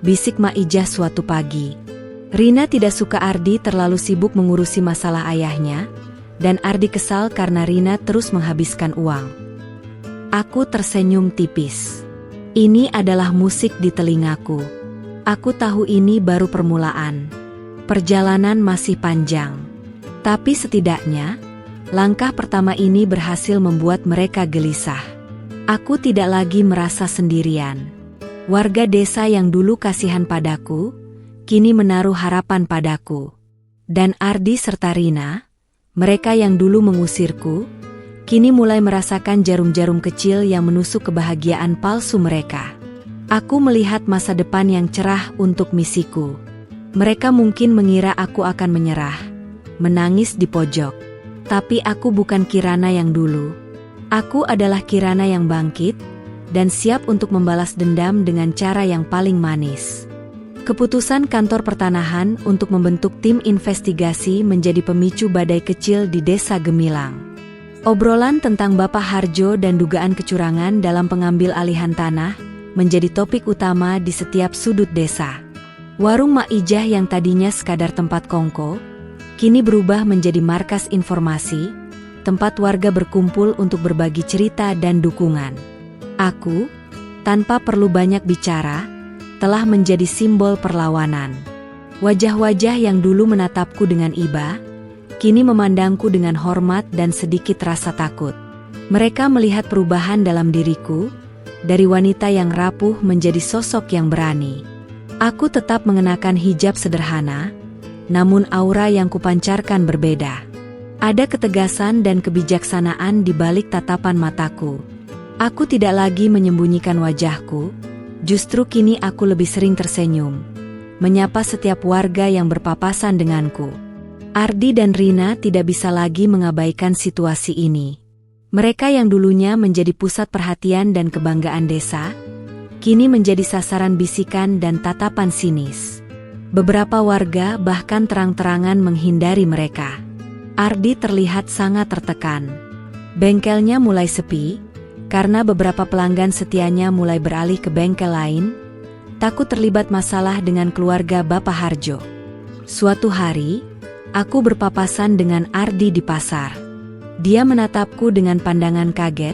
bisik Mak Ijah suatu pagi. Rina tidak suka Ardi terlalu sibuk mengurusi masalah ayahnya, dan Ardi kesal karena Rina terus menghabiskan uang. Aku tersenyum tipis. Ini adalah musik di telingaku. Aku tahu ini baru permulaan. Perjalanan masih panjang. Tapi setidaknya, langkah pertama ini berhasil membuat mereka gelisah. Aku tidak lagi merasa sendirian. Warga desa yang dulu kasihan padaku, kini menaruh harapan padaku. Dan Ardi serta Rina, mereka yang dulu mengusirku, kini mulai merasakan jarum-jarum kecil yang menusuk kebahagiaan palsu mereka. Aku melihat masa depan yang cerah untuk misiku. Mereka mungkin mengira aku akan menyerah, menangis di pojok. Tapi aku bukan Kirana yang dulu. Aku adalah Kirana yang bangkit, dan siap untuk membalas dendam dengan cara yang paling manis. Keputusan kantor pertanahan untuk membentuk tim investigasi menjadi pemicu badai kecil di Desa Gemilang. Obrolan tentang Bapak Harjo dan dugaan kecurangan dalam pengambil alihan tanah menjadi topik utama di setiap sudut desa. Warung Mak Ijah yang tadinya sekadar tempat kongko, kini berubah menjadi markas informasi, tempat warga berkumpul untuk berbagi cerita dan dukungan. Aku, tanpa perlu banyak bicara, telah menjadi simbol perlawanan. Wajah-wajah yang dulu menatapku dengan iba, kini memandangku dengan hormat dan sedikit rasa takut. Mereka melihat perubahan dalam diriku, dari wanita yang rapuh menjadi sosok yang berani. Aku tetap mengenakan hijab sederhana, namun aura yang kupancarkan berbeda. Ada ketegasan dan kebijaksanaan di balik tatapan mataku. Aku tidak lagi menyembunyikan wajahku, justru kini aku lebih sering tersenyum, menyapa setiap warga yang berpapasan denganku. Ardi dan Rina tidak bisa lagi mengabaikan situasi ini. Mereka yang dulunya menjadi pusat perhatian dan kebanggaan desa, kini menjadi sasaran bisikan dan tatapan sinis. Beberapa warga bahkan terang-terangan menghindari mereka. Ardi terlihat sangat tertekan. Bengkelnya mulai sepi, karena beberapa pelanggan setianya mulai beralih ke bengkel lain, takut terlibat masalah dengan keluarga Bapak Harjo. Suatu hari, aku berpapasan dengan Ardi di pasar. Dia menatapku dengan pandangan kaget,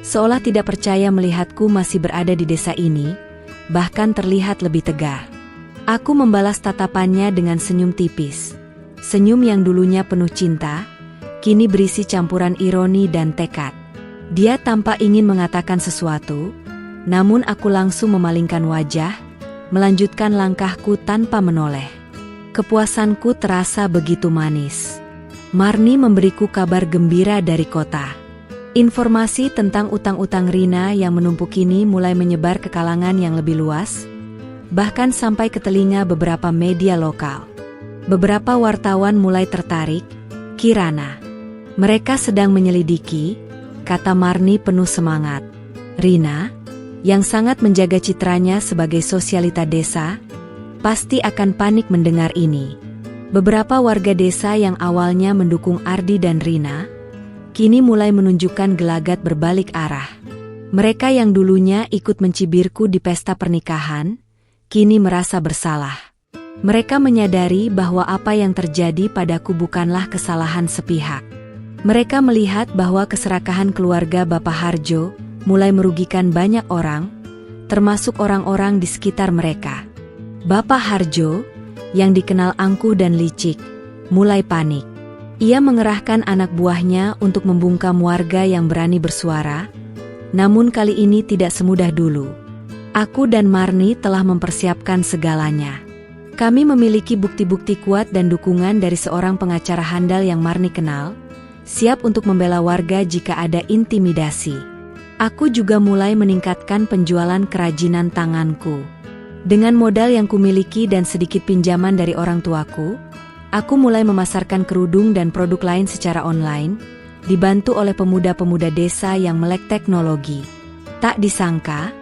seolah tidak percaya melihatku masih berada di desa ini, bahkan terlihat lebih tegar. Aku membalas tatapannya dengan senyum tipis. Senyum yang dulunya penuh cinta, kini berisi campuran ironi dan tekad. Dia tampak ingin mengatakan sesuatu, namun aku langsung memalingkan wajah, melanjutkan langkahku tanpa menoleh. Kepuasanku terasa begitu manis. Marni memberiku kabar gembira dari kota. Informasi tentang utang-utang Rina yang menumpuk ini mulai menyebar ke kalangan yang lebih luas, bahkan sampai ke telinga beberapa media lokal. Beberapa wartawan mulai tertarik. Kirana, mereka sedang menyelidiki, kata Marni penuh semangat. Rina, yang sangat menjaga citranya sebagai sosialita desa, pasti akan panik mendengar ini. Beberapa warga desa yang awalnya mendukung Ardi dan Rina, kini mulai menunjukkan gelagat berbalik arah. Mereka yang dulunya ikut mencibirku di pesta pernikahan, kini merasa bersalah. Mereka menyadari bahwa apa yang terjadi padaku bukanlah kesalahan sepihak. Mereka melihat bahwa keserakahan keluarga Bapak Harjo mulai merugikan banyak orang, termasuk orang-orang di sekitar mereka. Bapak Harjo, yang dikenal angkuh dan licik, mulai panik. Ia mengerahkan anak buahnya untuk membungkam warga yang berani bersuara, namun kali ini tidak semudah dulu. Aku dan Marni telah mempersiapkan segalanya. Kami memiliki bukti-bukti kuat dan dukungan dari seorang pengacara handal yang Marni kenal, siap untuk membela warga jika ada intimidasi. Aku juga mulai meningkatkan penjualan kerajinan tanganku. Dengan modal yang kumiliki dan sedikit pinjaman dari orang tuaku, aku mulai memasarkan kerudung dan produk lain secara online, dibantu oleh pemuda-pemuda desa yang melek teknologi. Tak disangka,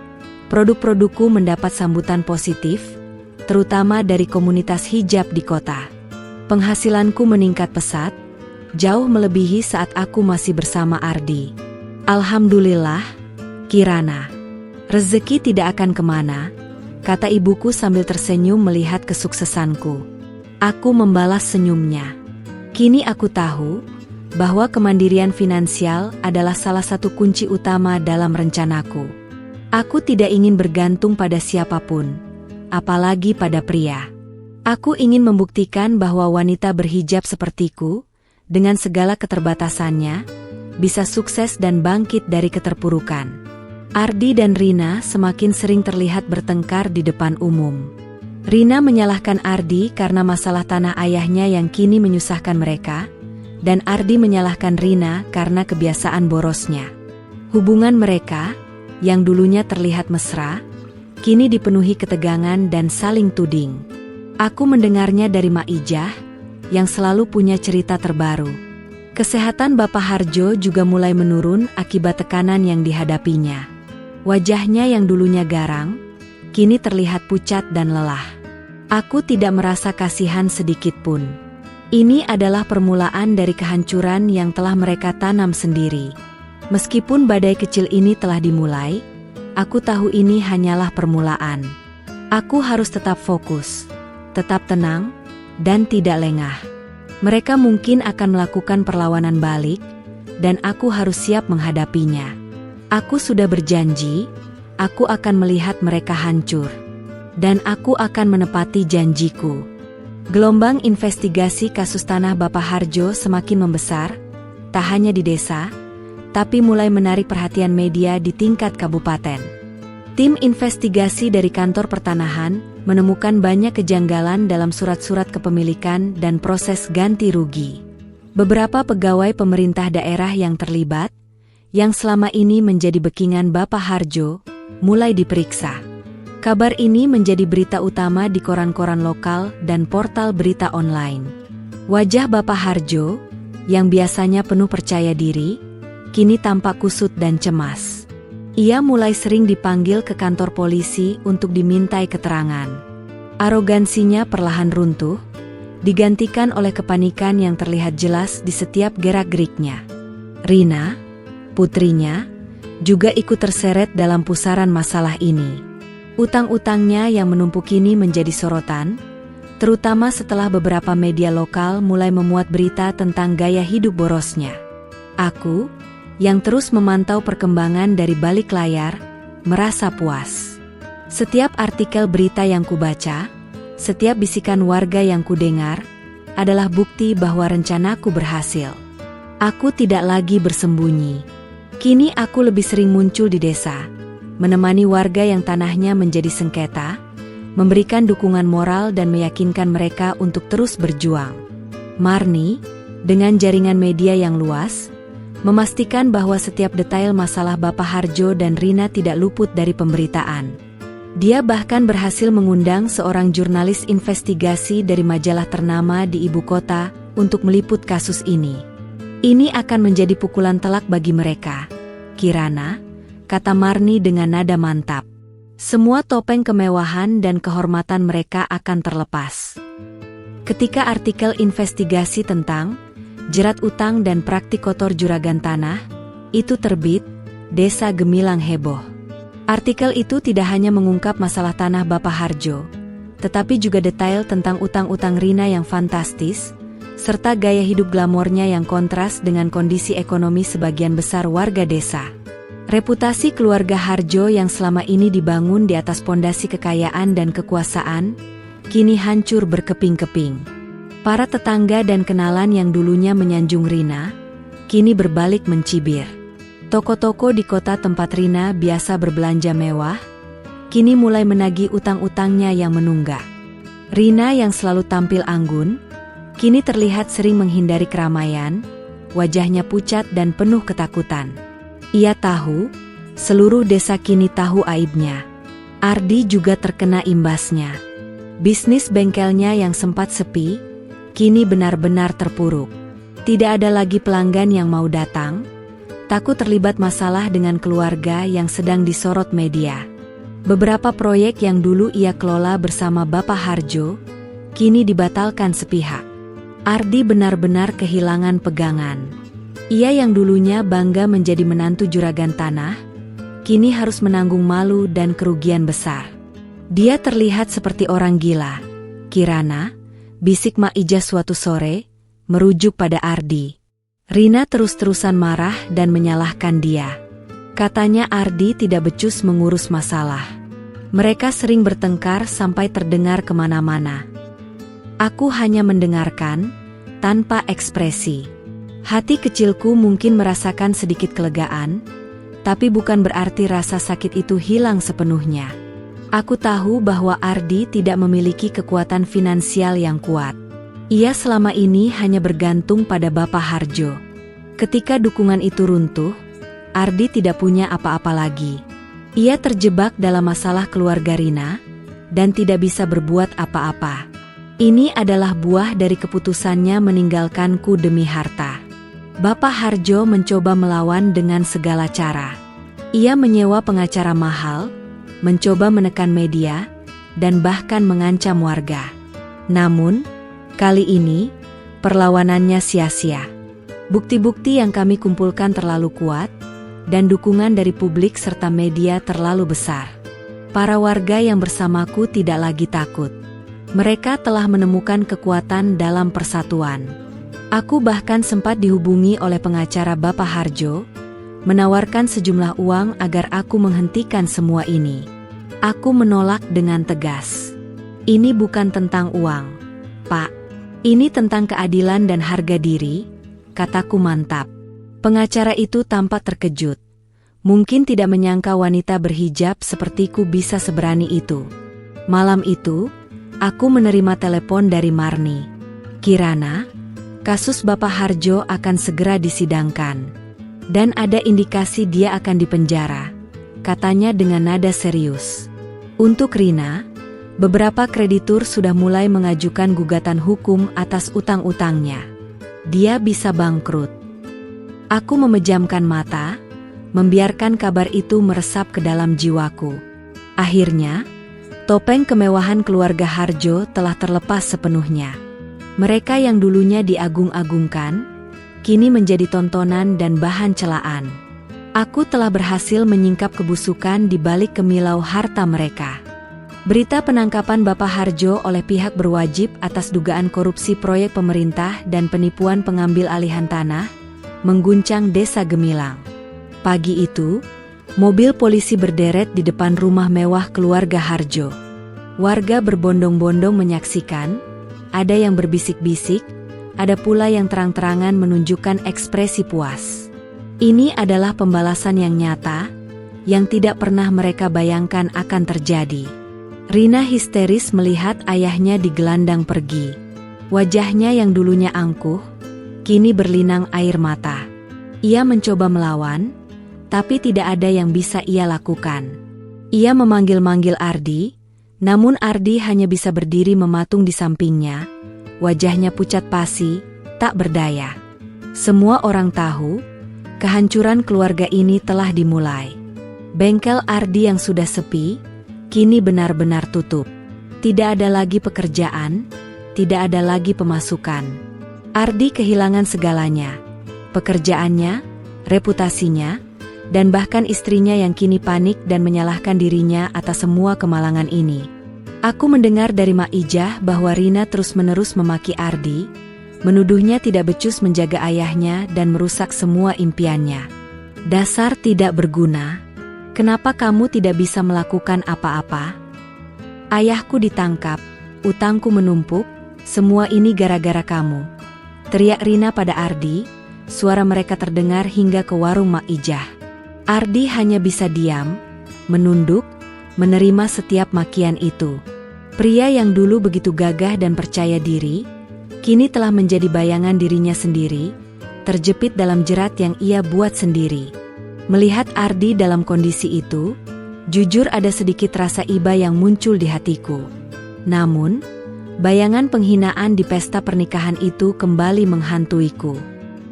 produk-produkku mendapat sambutan positif, terutama dari komunitas hijab di kota. Penghasilanku meningkat pesat, jauh melebihi saat aku masih bersama Ardi. Alhamdulillah, Kirana. Rezeki tidak akan kemana, kata ibuku sambil tersenyum melihat kesuksesanku. Aku membalas senyumnya. Kini aku tahu bahwa kemandirian finansial adalah salah satu kunci utama dalam rencanaku. Aku tidak ingin bergantung pada siapapun, apalagi pada pria. Aku ingin membuktikan bahwa wanita berhijab sepertiku, dengan segala keterbatasannya, bisa sukses dan bangkit dari keterpurukan. Ardi dan Rina semakin sering terlihat bertengkar di depan umum. Rina menyalahkan Ardi karena masalah tanah ayahnya yang kini menyusahkan mereka, dan Ardi menyalahkan Rina karena kebiasaan borosnya. Hubungan mereka, yang dulunya terlihat mesra, kini dipenuhi ketegangan dan saling tuding. Aku mendengarnya dari Mak Ijah, yang selalu punya cerita terbaru. Kesehatan Bapak Harjo juga mulai menurun akibat tekanan yang dihadapinya. Wajahnya yang dulunya garang, kini terlihat pucat dan lelah. Aku tidak merasa kasihan sedikit pun. Ini adalah permulaan dari kehancuran yang telah mereka tanam sendiri. Meskipun badai kecil ini telah dimulai, aku tahu ini hanyalah permulaan. Aku harus tetap fokus, tetap tenang, dan tidak lengah. Mereka mungkin akan melakukan perlawanan balik, dan aku harus siap menghadapinya. Aku sudah berjanji, aku akan melihat mereka hancur. Dan aku akan menepati janjiku. Gelombang investigasi kasus tanah Bapak Harjo semakin membesar, tak hanya di desa, tapi mulai menarik perhatian media di tingkat kabupaten. Tim investigasi dari kantor pertanahan menemukan banyak kejanggalan dalam surat-surat kepemilikan dan proses ganti rugi. Beberapa pegawai pemerintah daerah yang terlibat, yang selama ini menjadi bekingan Bapak Harjo, mulai diperiksa. Kabar ini menjadi berita utama di koran-koran lokal dan portal berita online. Wajah Bapak Harjo, yang biasanya penuh percaya diri, kini tampak kusut dan cemas. Ia mulai sering dipanggil ke kantor polisi untuk dimintai keterangan. Arogansinya perlahan runtuh, digantikan oleh kepanikan yang terlihat jelas di setiap gerak-geriknya. Rina, putrinya, juga ikut terseret dalam pusaran masalah ini. Utang-utangnya yang menumpuk kini menjadi sorotan, terutama setelah beberapa media lokal mulai memuat berita tentang gaya hidup borosnya. Aku, yang terus memantau perkembangan dari balik layar, merasa puas. Setiap artikel berita yang kubaca, setiap bisikan warga yang kudengar, adalah bukti bahwa rencanaku berhasil. Aku tidak lagi bersembunyi. Kini aku lebih sering muncul di desa, menemani warga yang tanahnya menjadi sengketa, memberikan dukungan moral dan meyakinkan mereka untuk terus berjuang. Marni, dengan jaringan media yang luas, memastikan bahwa setiap detail masalah Bapak Harjo dan Rina tidak luput dari pemberitaan. Dia bahkan berhasil mengundang seorang jurnalis investigasi dari majalah ternama di ibu kota untuk meliput kasus ini. Ini akan menjadi pukulan telak bagi mereka, Kirana, kata Marni dengan nada mantap. Semua topeng kemewahan dan kehormatan mereka akan terlepas. Ketika artikel investigasi tentang jerat utang dan praktik kotor juragan tanah itu terbit, Desa Gemilang heboh. Artikel itu tidak hanya mengungkap masalah tanah Bapak Harjo, tetapi juga detail tentang utang-utang Rina yang fantastis, serta gaya hidup glamornya yang kontras dengan kondisi ekonomi sebagian besar warga desa. Reputasi keluarga Harjo yang selama ini dibangun di atas pondasi kekayaan dan kekuasaan, kini hancur berkeping-keping. Para tetangga dan kenalan yang dulunya menyanjung Rina, kini berbalik mencibir. Toko-toko di kota tempat Rina biasa berbelanja mewah, kini mulai menagih utang-utangnya yang menunggak. Rina yang selalu tampil anggun, kini terlihat sering menghindari keramaian, wajahnya pucat dan penuh ketakutan. Ia tahu, seluruh desa kini tahu aibnya. Ardi juga terkena imbasnya. Bisnis bengkelnya yang sempat sepi, kini benar-benar terpuruk. Tidak ada lagi pelanggan yang mau datang, takut terlibat masalah dengan keluarga yang sedang disorot media. Beberapa proyek yang dulu ia kelola bersama Bapak Harjo, kini dibatalkan sepihak. Ardi benar-benar kehilangan pegangan. Ia yang dulunya bangga menjadi menantu juragan tanah, kini harus menanggung malu dan kerugian besar. Dia terlihat seperti orang gila. Kirana, bisik Mak Ija suatu sore, merujuk pada Ardi. Rina terus-terusan marah dan menyalahkan dia. Katanya Ardi tidak becus mengurus masalah. Mereka sering bertengkar sampai terdengar kemana-mana. Aku hanya mendengarkan, tanpa ekspresi. Hati kecilku mungkin merasakan sedikit kelegaan, tapi bukan berarti rasa sakit itu hilang sepenuhnya. Aku tahu bahwa Ardi tidak memiliki kekuatan finansial yang kuat. Ia selama ini hanya bergantung pada Bapak Harjo. Ketika dukungan itu runtuh, Ardi tidak punya apa-apa lagi. Ia terjebak dalam masalah keluarga Rina, dan tidak bisa berbuat apa-apa. Ini adalah buah dari keputusannya meninggalkanku demi harta. Bapak Harjo mencoba melawan dengan segala cara. Ia menyewa pengacara mahal, mencoba menekan media, dan bahkan mengancam warga. Namun, kali ini, perlawanannya sia-sia. Bukti-bukti yang kami kumpulkan terlalu kuat, dan dukungan dari publik serta media terlalu besar. Para warga yang bersamaku tidak lagi takut. Mereka telah menemukan kekuatan dalam persatuan. Aku bahkan sempat dihubungi oleh pengacara Bapak Harjo, menawarkan sejumlah uang agar aku menghentikan semua ini. Aku menolak dengan tegas. Ini bukan tentang uang. "Pak, ini tentang keadilan dan harga diri," kataku mantap. Pengacara itu tampak terkejut. Mungkin tidak menyangka wanita berhijab sepertiku bisa seberani itu. Malam itu, aku menerima telepon dari Marni. "Kirana, kasus Bapak Harjo akan segera disidangkan. Dan ada indikasi dia akan dipenjara," katanya dengan nada serius. Untuk Rina, beberapa kreditur sudah mulai mengajukan gugatan hukum atas utang-utangnya. Dia bisa bangkrut. Aku memejamkan mata, membiarkan kabar itu meresap ke dalam jiwaku. Akhirnya, topeng kemewahan keluarga Harjo telah terlepas sepenuhnya. Mereka yang dulunya diagung-agungkan, kini menjadi tontonan dan bahan celaan. Aku telah berhasil menyingkap kebusukan di balik kemilau harta mereka. Berita penangkapan Bapak Harjo oleh pihak berwajib atas dugaan korupsi proyek pemerintah dan penipuan pengambil alihan tanah mengguncang Desa Gemilang. Pagi itu, mobil polisi berderet di depan rumah mewah keluarga Harjo. Warga berbondong-bondong menyaksikan, ada yang berbisik-bisik, ada pula yang terang-terangan menunjukkan ekspresi puas. Ini adalah pembalasan yang nyata, yang tidak pernah mereka bayangkan akan terjadi. Rina histeris melihat ayahnya digelandang pergi. Wajahnya yang dulunya angkuh, kini berlinang air mata. Ia mencoba melawan, tapi tidak ada yang bisa ia lakukan. Ia memanggil-manggil Ardi, namun Ardi hanya bisa berdiri mematung di sampingnya. Wajahnya pucat pasi, tak berdaya. Semua orang tahu, kehancuran keluarga ini telah dimulai. Bengkel Ardi yang sudah sepi, kini benar-benar tutup. Tidak ada lagi pekerjaan, tidak ada lagi pemasukan. Ardi kehilangan segalanya, pekerjaannya, reputasinya, dan bahkan istrinya yang kini panik dan menyalahkan dirinya atas semua kemalangan ini. Aku mendengar dari Mak Ijah bahwa Rina terus-menerus memaki Ardi, menuduhnya tidak becus menjaga ayahnya dan merusak semua impiannya. "Dasar tidak berguna, kenapa kamu tidak bisa melakukan apa-apa? Ayahku ditangkap, utangku menumpuk, semua ini gara-gara kamu," teriak Rina pada Ardi. Suara mereka terdengar hingga ke warung Mak Ijah. Ardi hanya bisa diam, menunduk, menerima setiap makian itu. Pria yang dulu begitu gagah dan percaya diri, kini telah menjadi bayangan dirinya sendiri, terjepit dalam jerat yang ia buat sendiri. Melihat Ardi dalam kondisi itu, jujur ada sedikit rasa iba yang muncul di hatiku. Namun, bayangan penghinaan di pesta pernikahan itu kembali menghantuiku.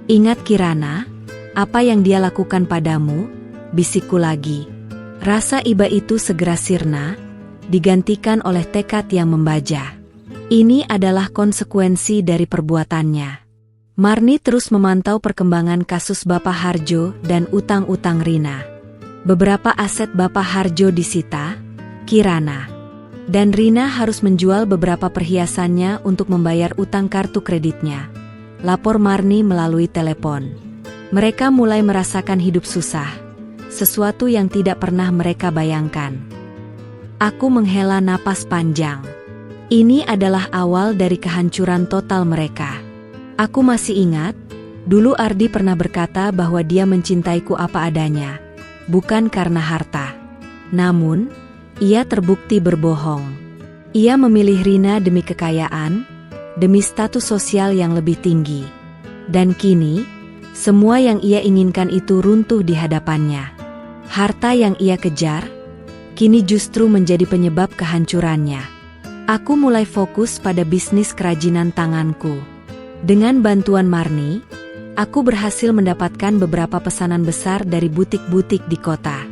"Ingat Kirana, apa yang dia lakukan padamu," bisikku lagi. Rasa iba itu segera sirna, digantikan oleh tekad yang membaja. Ini adalah konsekuensi dari perbuatannya. Marni terus memantau perkembangan kasus Bapak Harjo dan utang-utang Rina. Beberapa aset Bapak Harjo disita, Kirana dan Rina harus menjual beberapa perhiasannya untuk membayar utang kartu kreditnya. Lapor Marni melalui telepon. Mereka mulai merasakan hidup susah, sesuatu yang tidak pernah mereka bayangkan. Aku menghela napas panjang. Ini adalah awal dari kehancuran total mereka. Aku masih ingat, dulu Ardi pernah berkata bahwa dia mencintaiku apa adanya, bukan karena harta. Namun, ia terbukti berbohong. Ia memilih Rina demi kekayaan, demi status sosial yang lebih tinggi. Dan kini, semua yang ia inginkan itu runtuh di hadapannya. Harta yang ia kejar, kini justru menjadi penyebab kehancurannya. Aku mulai fokus pada bisnis kerajinan tanganku. Dengan bantuan Marni, aku berhasil mendapatkan beberapa pesanan besar dari butik-butik di kota.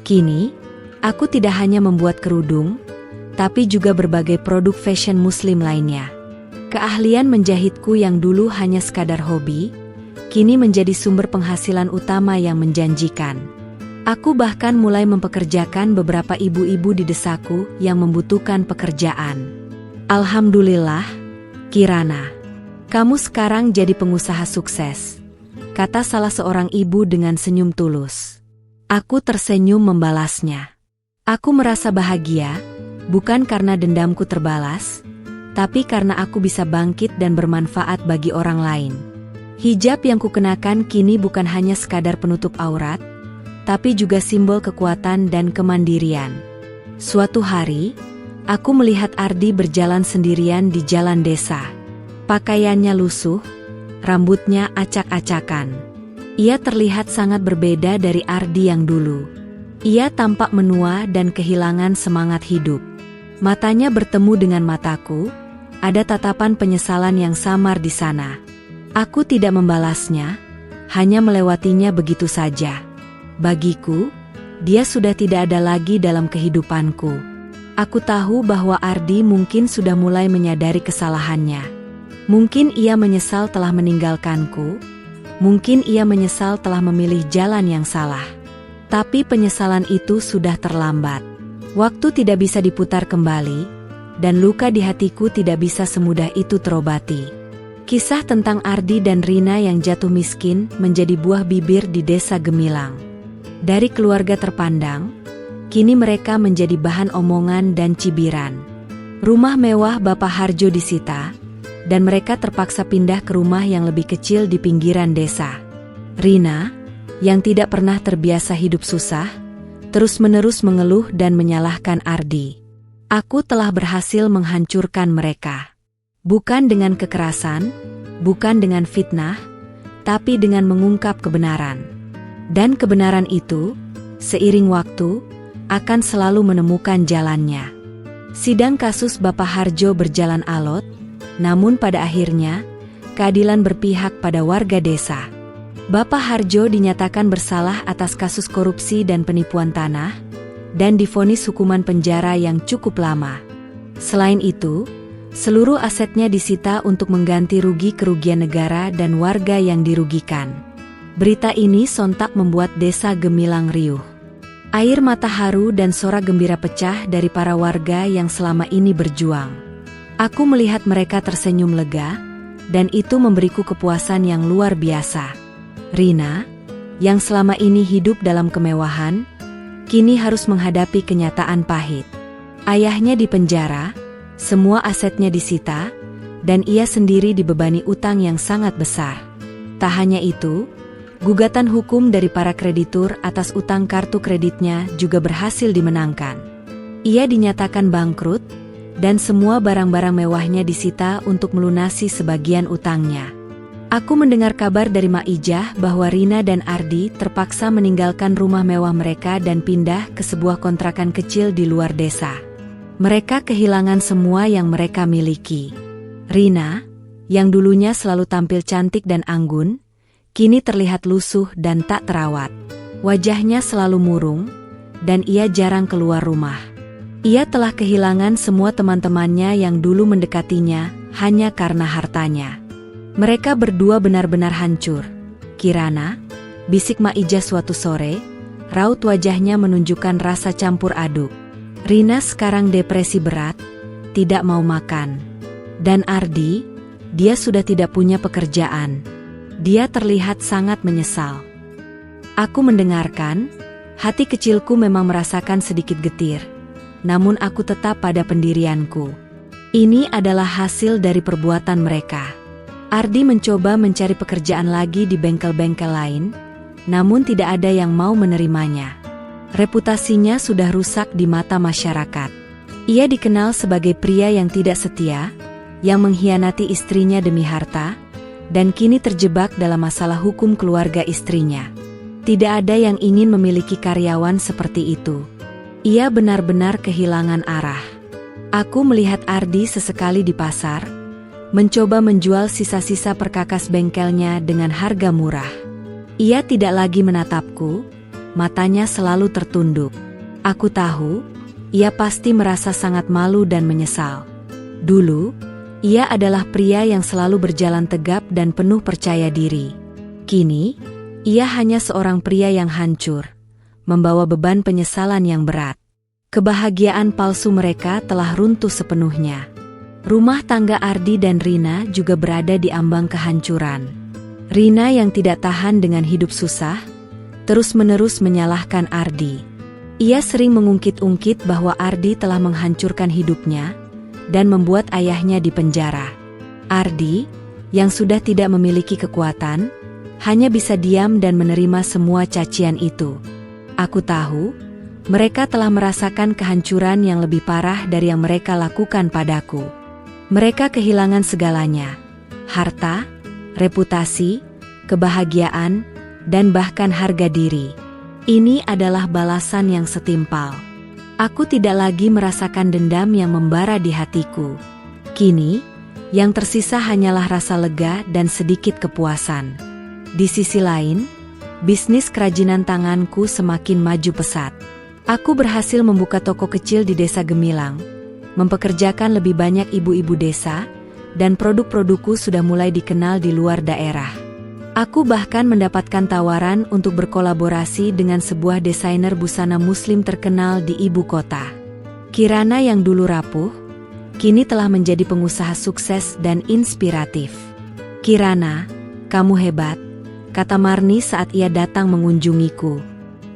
Kini, aku tidak hanya membuat kerudung, tapi juga berbagai produk fashion muslim lainnya. Keahlian menjahitku yang dulu hanya sekadar hobi, kini menjadi sumber penghasilan utama yang menjanjikan. Aku bahkan mulai mempekerjakan beberapa ibu-ibu di desaku yang membutuhkan pekerjaan. Alhamdulillah, Kirana, kamu sekarang jadi pengusaha sukses, kata salah seorang ibu dengan senyum tulus. Aku tersenyum membalasnya. Aku merasa bahagia, bukan karena dendamku terbalas, tapi karena aku bisa bangkit dan bermanfaat bagi orang lain. Hijab yang kukenakan kini bukan hanya sekadar penutup aurat, tapi juga simbol kekuatan dan kemandirian. Suatu hari, aku melihat Ardi berjalan sendirian di jalan desa. Pakaiannya lusuh, rambutnya acak-acakan. Ia terlihat sangat berbeda dari Ardi yang dulu. Ia tampak menua dan kehilangan semangat hidup. Matanya bertemu dengan mataku, ada tatapan penyesalan yang samar di sana. Aku tidak membalasnya, hanya melewatinya begitu saja. Bagiku, dia sudah tidak ada lagi dalam kehidupanku. Aku tahu bahwa Ardi mungkin sudah mulai menyadari kesalahannya. Mungkin ia menyesal telah meninggalkanku, mungkin ia menyesal telah memilih jalan yang salah. Tapi penyesalan itu sudah terlambat. Waktu tidak bisa diputar kembali, dan luka di hatiku tidak bisa semudah itu terobati. Kisah tentang Ardi dan Rina yang jatuh miskin menjadi buah bibir di desa Gemilang. Dari keluarga terpandang, kini mereka menjadi bahan omongan dan cibiran. Rumah mewah Bapak Harjo disita, dan mereka terpaksa pindah ke rumah yang lebih kecil di pinggiran desa. Rina, yang tidak pernah terbiasa hidup susah, terus-menerus mengeluh dan menyalahkan Ardi. Aku telah berhasil menghancurkan mereka. Bukan dengan kekerasan, bukan dengan fitnah, tapi dengan mengungkap kebenaran. Dan kebenaran itu, seiring waktu, akan selalu menemukan jalannya. Sidang kasus Bapak Harjo berjalan alot, namun pada akhirnya, keadilan berpihak pada warga desa. Bapak Harjo dinyatakan bersalah atas kasus korupsi dan penipuan tanah, dan divonis hukuman penjara yang cukup lama. Selain itu, seluruh asetnya disita untuk mengganti rugi kerugian negara dan warga yang dirugikan. Berita ini sontak membuat desa Gemilang riuh. Air mata haru dan sorak gembira pecah dari para warga yang selama ini berjuang. Aku melihat mereka tersenyum lega, dan itu memberiku kepuasan yang luar biasa. Rina, yang selama ini hidup dalam kemewahan, kini harus menghadapi kenyataan pahit. Ayahnya dipenjara, semua asetnya disita, dan ia sendiri dibebani utang yang sangat besar. Tak hanya itu, gugatan hukum dari para kreditur atas utang kartu kreditnya juga berhasil dimenangkan. Ia dinyatakan bangkrut, dan semua barang-barang mewahnya disita untuk melunasi sebagian utangnya. Aku mendengar kabar dari Mak Ijah bahwa Rina dan Ardi terpaksa meninggalkan rumah mewah mereka dan pindah ke sebuah kontrakan kecil di luar desa. Mereka kehilangan semua yang mereka miliki. Rina, yang dulunya selalu tampil cantik dan anggun, kini terlihat lusuh dan tak terawat. Wajahnya selalu murung, dan ia jarang keluar rumah. Ia telah kehilangan semua teman-temannya yang dulu mendekatinya hanya karena hartanya. Mereka berdua benar-benar hancur. Kirana, bisik Mak Ijah suatu sore, raut wajahnya menunjukkan rasa campur aduk. Rina sekarang depresi berat, tidak mau makan. Dan Ardi, dia sudah tidak punya pekerjaan. Dia terlihat sangat menyesal. Aku mendengarkan, hati kecilku memang merasakan sedikit getir. Namun aku tetap pada pendirianku. Ini adalah hasil dari perbuatan mereka. Ardi mencoba mencari pekerjaan lagi di bengkel-bengkel lain, namun tidak ada yang mau menerimanya. Reputasinya sudah rusak di mata masyarakat. Ia dikenal sebagai pria yang tidak setia, yang mengkhianati istrinya demi harta, dan kini terjebak dalam masalah hukum keluarga istrinya. Tidak ada yang ingin memiliki karyawan seperti itu. Ia benar-benar kehilangan arah. Aku melihat Ardi sesekali di pasar, mencoba menjual sisa-sisa perkakas bengkelnya dengan harga murah. Ia tidak lagi menatapku, matanya selalu tertunduk. Aku tahu, ia pasti merasa sangat malu dan menyesal. Dulu, ia adalah pria yang selalu berjalan tegap dan penuh percaya diri. Kini, ia hanya seorang pria yang hancur, membawa beban penyesalan yang berat. Kebahagiaan palsu mereka telah runtuh sepenuhnya. Rumah tangga Ardi dan Rina juga berada di ambang kehancuran. Rina yang tidak tahan dengan hidup susah, terus-menerus menyalahkan Ardi. Ia sering mengungkit-ungkit bahwa Ardi telah menghancurkan hidupnya, dan membuat ayahnya dipenjara. Ardi, yang sudah tidak memiliki kekuatan, hanya bisa diam dan menerima semua cacian itu. Aku tahu, mereka telah merasakan kehancuran yang lebih parah dari yang mereka lakukan padaku. Mereka kehilangan segalanya, harta, reputasi, kebahagiaan, dan bahkan harga diri. Ini adalah balasan yang setimpal. Aku tidak lagi merasakan dendam yang membara di hatiku. Kini, yang tersisa hanyalah rasa lega dan sedikit kepuasan. Di sisi lain, bisnis kerajinan tanganku semakin maju pesat. Aku berhasil membuka toko kecil di Desa Gemilang, mempekerjakan lebih banyak ibu-ibu desa, dan produk-produkku sudah mulai dikenal di luar daerah. Aku bahkan mendapatkan tawaran untuk berkolaborasi dengan sebuah desainer busana muslim terkenal di ibu kota. Kirana yang dulu rapuh, kini telah menjadi pengusaha sukses dan inspiratif. "Kirana, kamu hebat," kata Marni saat ia datang mengunjungiku.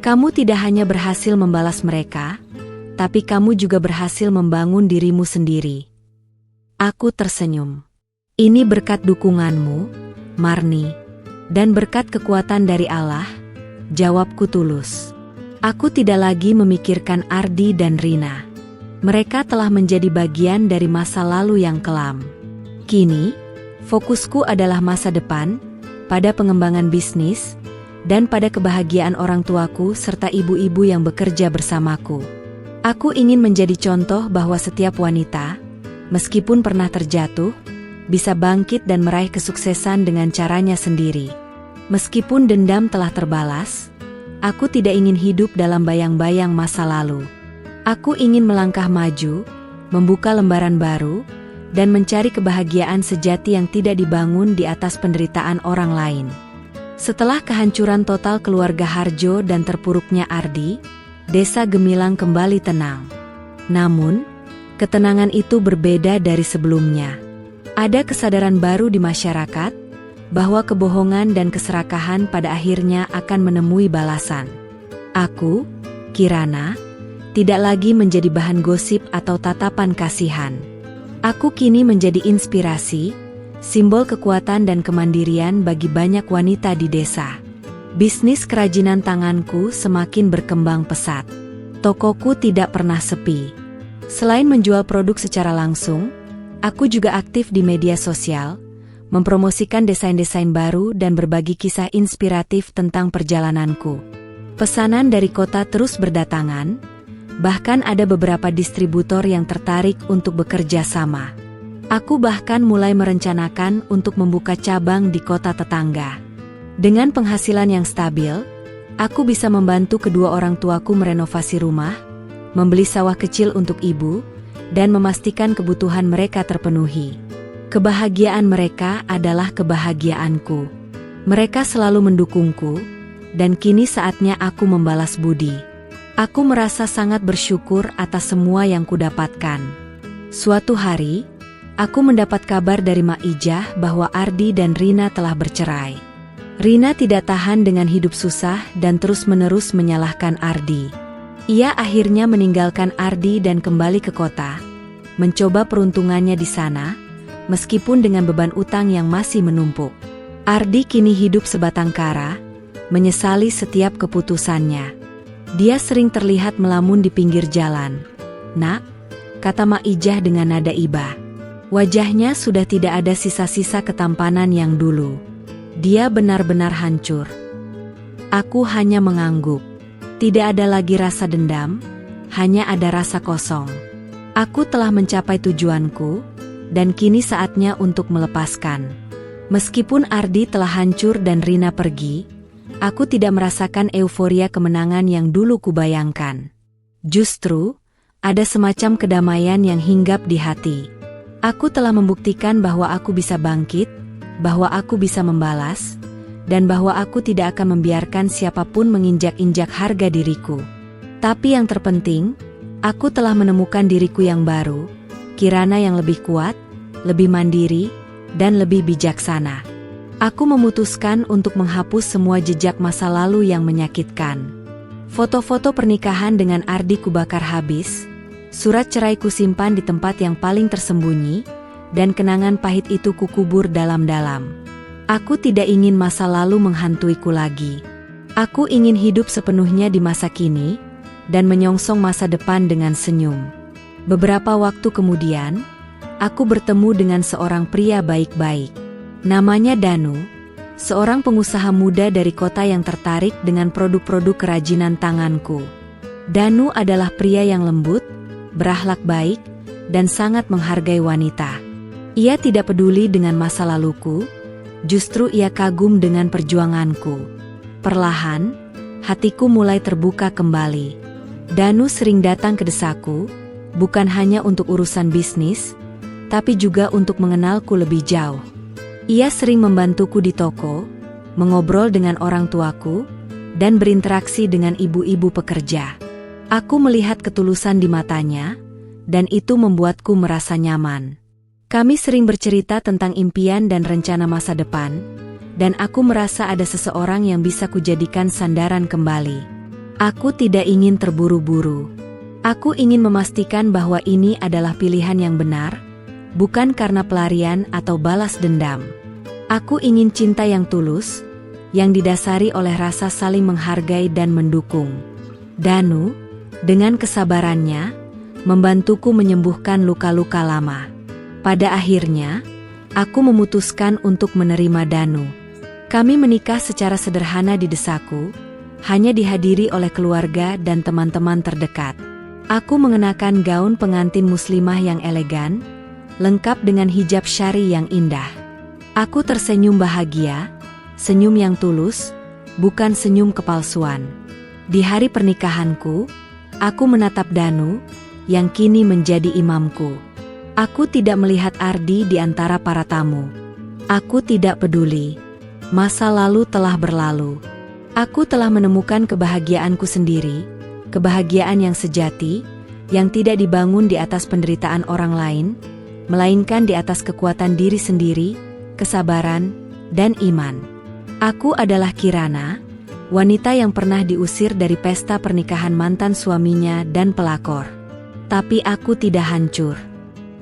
"Kamu tidak hanya berhasil membalas mereka, tapi kamu juga berhasil membangun dirimu sendiri." Aku tersenyum. "Ini berkat dukunganmu, Marni, dan berkat kekuatan dari Allah," jawabku tulus. Aku tidak lagi memikirkan Ardi dan Rina. Mereka telah menjadi bagian dari masa lalu yang kelam. Kini, fokusku adalah masa depan, pada pengembangan bisnis, dan pada kebahagiaan orang tuaku serta ibu-ibu yang bekerja bersamaku. Aku ingin menjadi contoh bahwa setiap wanita, meskipun pernah terjatuh, bisa bangkit dan meraih kesuksesan dengan caranya sendiri. Meskipun dendam telah terbalas, aku tidak ingin hidup dalam bayang-bayang masa lalu. Aku ingin melangkah maju, membuka lembaran baru, dan mencari kebahagiaan sejati yang tidak dibangun di atas penderitaan orang lain. Setelah kehancuran total keluarga Harjo dan terpuruknya Ardi, Desa Gemilang kembali tenang. Namun, ketenangan itu berbeda dari sebelumnya. Ada kesadaran baru di masyarakat, bahwa kebohongan dan keserakahan pada akhirnya akan menemui balasan. Aku, Kirana, tidak lagi menjadi bahan gosip atau tatapan kasihan. Aku kini menjadi inspirasi, simbol kekuatan dan kemandirian bagi banyak wanita di desa. Bisnis kerajinan tanganku semakin berkembang pesat. Tokoku tidak pernah sepi. Selain menjual produk secara langsung, aku juga aktif di media sosial, mempromosikan desain-desain baru dan berbagi kisah inspiratif tentang perjalananku. Pesanan dari kota terus berdatangan, bahkan ada beberapa distributor yang tertarik untuk bekerja sama. Aku bahkan mulai merencanakan untuk membuka cabang di kota tetangga. Dengan penghasilan yang stabil, aku bisa membantu kedua orang tuaku merenovasi rumah, membeli sawah kecil untuk ibu, dan memastikan kebutuhan mereka terpenuhi. Kebahagiaan mereka adalah kebahagiaanku. Mereka selalu mendukungku, dan kini saatnya aku membalas budi. Aku merasa sangat bersyukur atas semua yang kudapatkan. Suatu hari, aku mendapat kabar dari Mak Ijah bahwa Ardi dan Rina telah bercerai. Rina tidak tahan dengan hidup susah dan terus-menerus menyalahkan Ardi. Ia akhirnya meninggalkan Ardi dan kembali ke kota, mencoba peruntungannya di sana, meskipun dengan beban utang yang masih menumpuk. Ardi kini hidup sebatang kara, menyesali setiap keputusannya. Dia sering terlihat melamun di pinggir jalan. "Nak," kata Mak Ijah dengan nada iba. Wajahnya sudah tidak ada sisa-sisa ketampanan yang dulu. Dia benar-benar hancur. Aku hanya mengangguk. Tidak ada lagi rasa dendam, hanya ada rasa kosong. Aku telah mencapai tujuanku, dan kini saatnya untuk melepaskan. Meskipun Ardi telah hancur dan Rina pergi, aku tidak merasakan euforia kemenangan yang dulu kubayangkan. Justru, ada semacam kedamaian yang hinggap di hati. Aku telah membuktikan bahwa aku bisa bangkit, bahwa aku bisa membalas, dan bahwa aku tidak akan membiarkan siapapun menginjak-injak harga diriku. Tapi yang terpenting, aku telah menemukan diriku yang baru, Kirana yang lebih kuat, lebih mandiri, dan lebih bijaksana. Aku memutuskan untuk menghapus semua jejak masa lalu yang menyakitkan. Foto-foto pernikahan dengan Ardi kubakar habis, Surat cerai kusimpan di tempat yang paling tersembunyi, dan kenangan pahit itu kukubur dalam-dalam. Aku tidak ingin masa lalu menghantuiku lagi. Aku ingin hidup sepenuhnya di masa kini, dan menyongsong masa depan dengan senyum. Beberapa waktu kemudian, aku bertemu dengan seorang pria baik-baik. Namanya Danu, seorang pengusaha muda dari kota yang tertarik dengan produk-produk kerajinan tanganku. Danu adalah pria yang lembut, berakhlak baik, dan sangat menghargai wanita. Ia tidak peduli dengan masa laluku, justru ia kagum dengan perjuanganku. Perlahan, hatiku mulai terbuka kembali. Danu sering datang ke desaku, bukan hanya untuk urusan bisnis, tapi juga untuk mengenalku lebih jauh. Ia sering membantuku di toko, mengobrol dengan orang tuaku, dan berinteraksi dengan ibu-ibu pekerja. Aku melihat ketulusan di matanya, dan itu membuatku merasa nyaman. Kami sering bercerita tentang impian dan rencana masa depan, dan aku merasa ada seseorang yang bisa kujadikan sandaran kembali. Aku tidak ingin terburu-buru. Aku ingin memastikan bahwa ini adalah pilihan yang benar, bukan karena pelarian atau balas dendam. Aku ingin cinta yang tulus, yang didasari oleh rasa saling menghargai dan mendukung. Danu, dengan kesabarannya, membantuku menyembuhkan luka-luka lama. Pada akhirnya, aku memutuskan untuk menerima Danu. Kami menikah secara sederhana di desaku, hanya dihadiri oleh keluarga dan teman-teman terdekat. Aku mengenakan gaun pengantin muslimah yang elegan, lengkap dengan hijab syari yang indah. Aku tersenyum bahagia, senyum yang tulus, bukan senyum kepalsuan. Di hari pernikahanku, aku menatap Danu, yang kini menjadi imamku. Aku tidak melihat Ardi di antara para tamu. Aku tidak peduli. Masa lalu telah berlalu. Aku telah menemukan kebahagiaanku sendiri, kebahagiaan yang sejati, yang tidak dibangun di atas penderitaan orang lain, melainkan di atas kekuatan diri sendiri, kesabaran, dan iman. Aku adalah Kirana, wanita yang pernah diusir dari pesta pernikahan mantan suaminya dan pelakor. Tapi aku tidak hancur.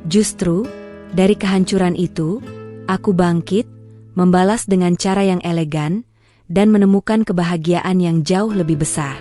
Justru, dari kehancuran itu, aku bangkit, membalas dengan cara yang elegan, dan menemukan kebahagiaan yang jauh lebih besar.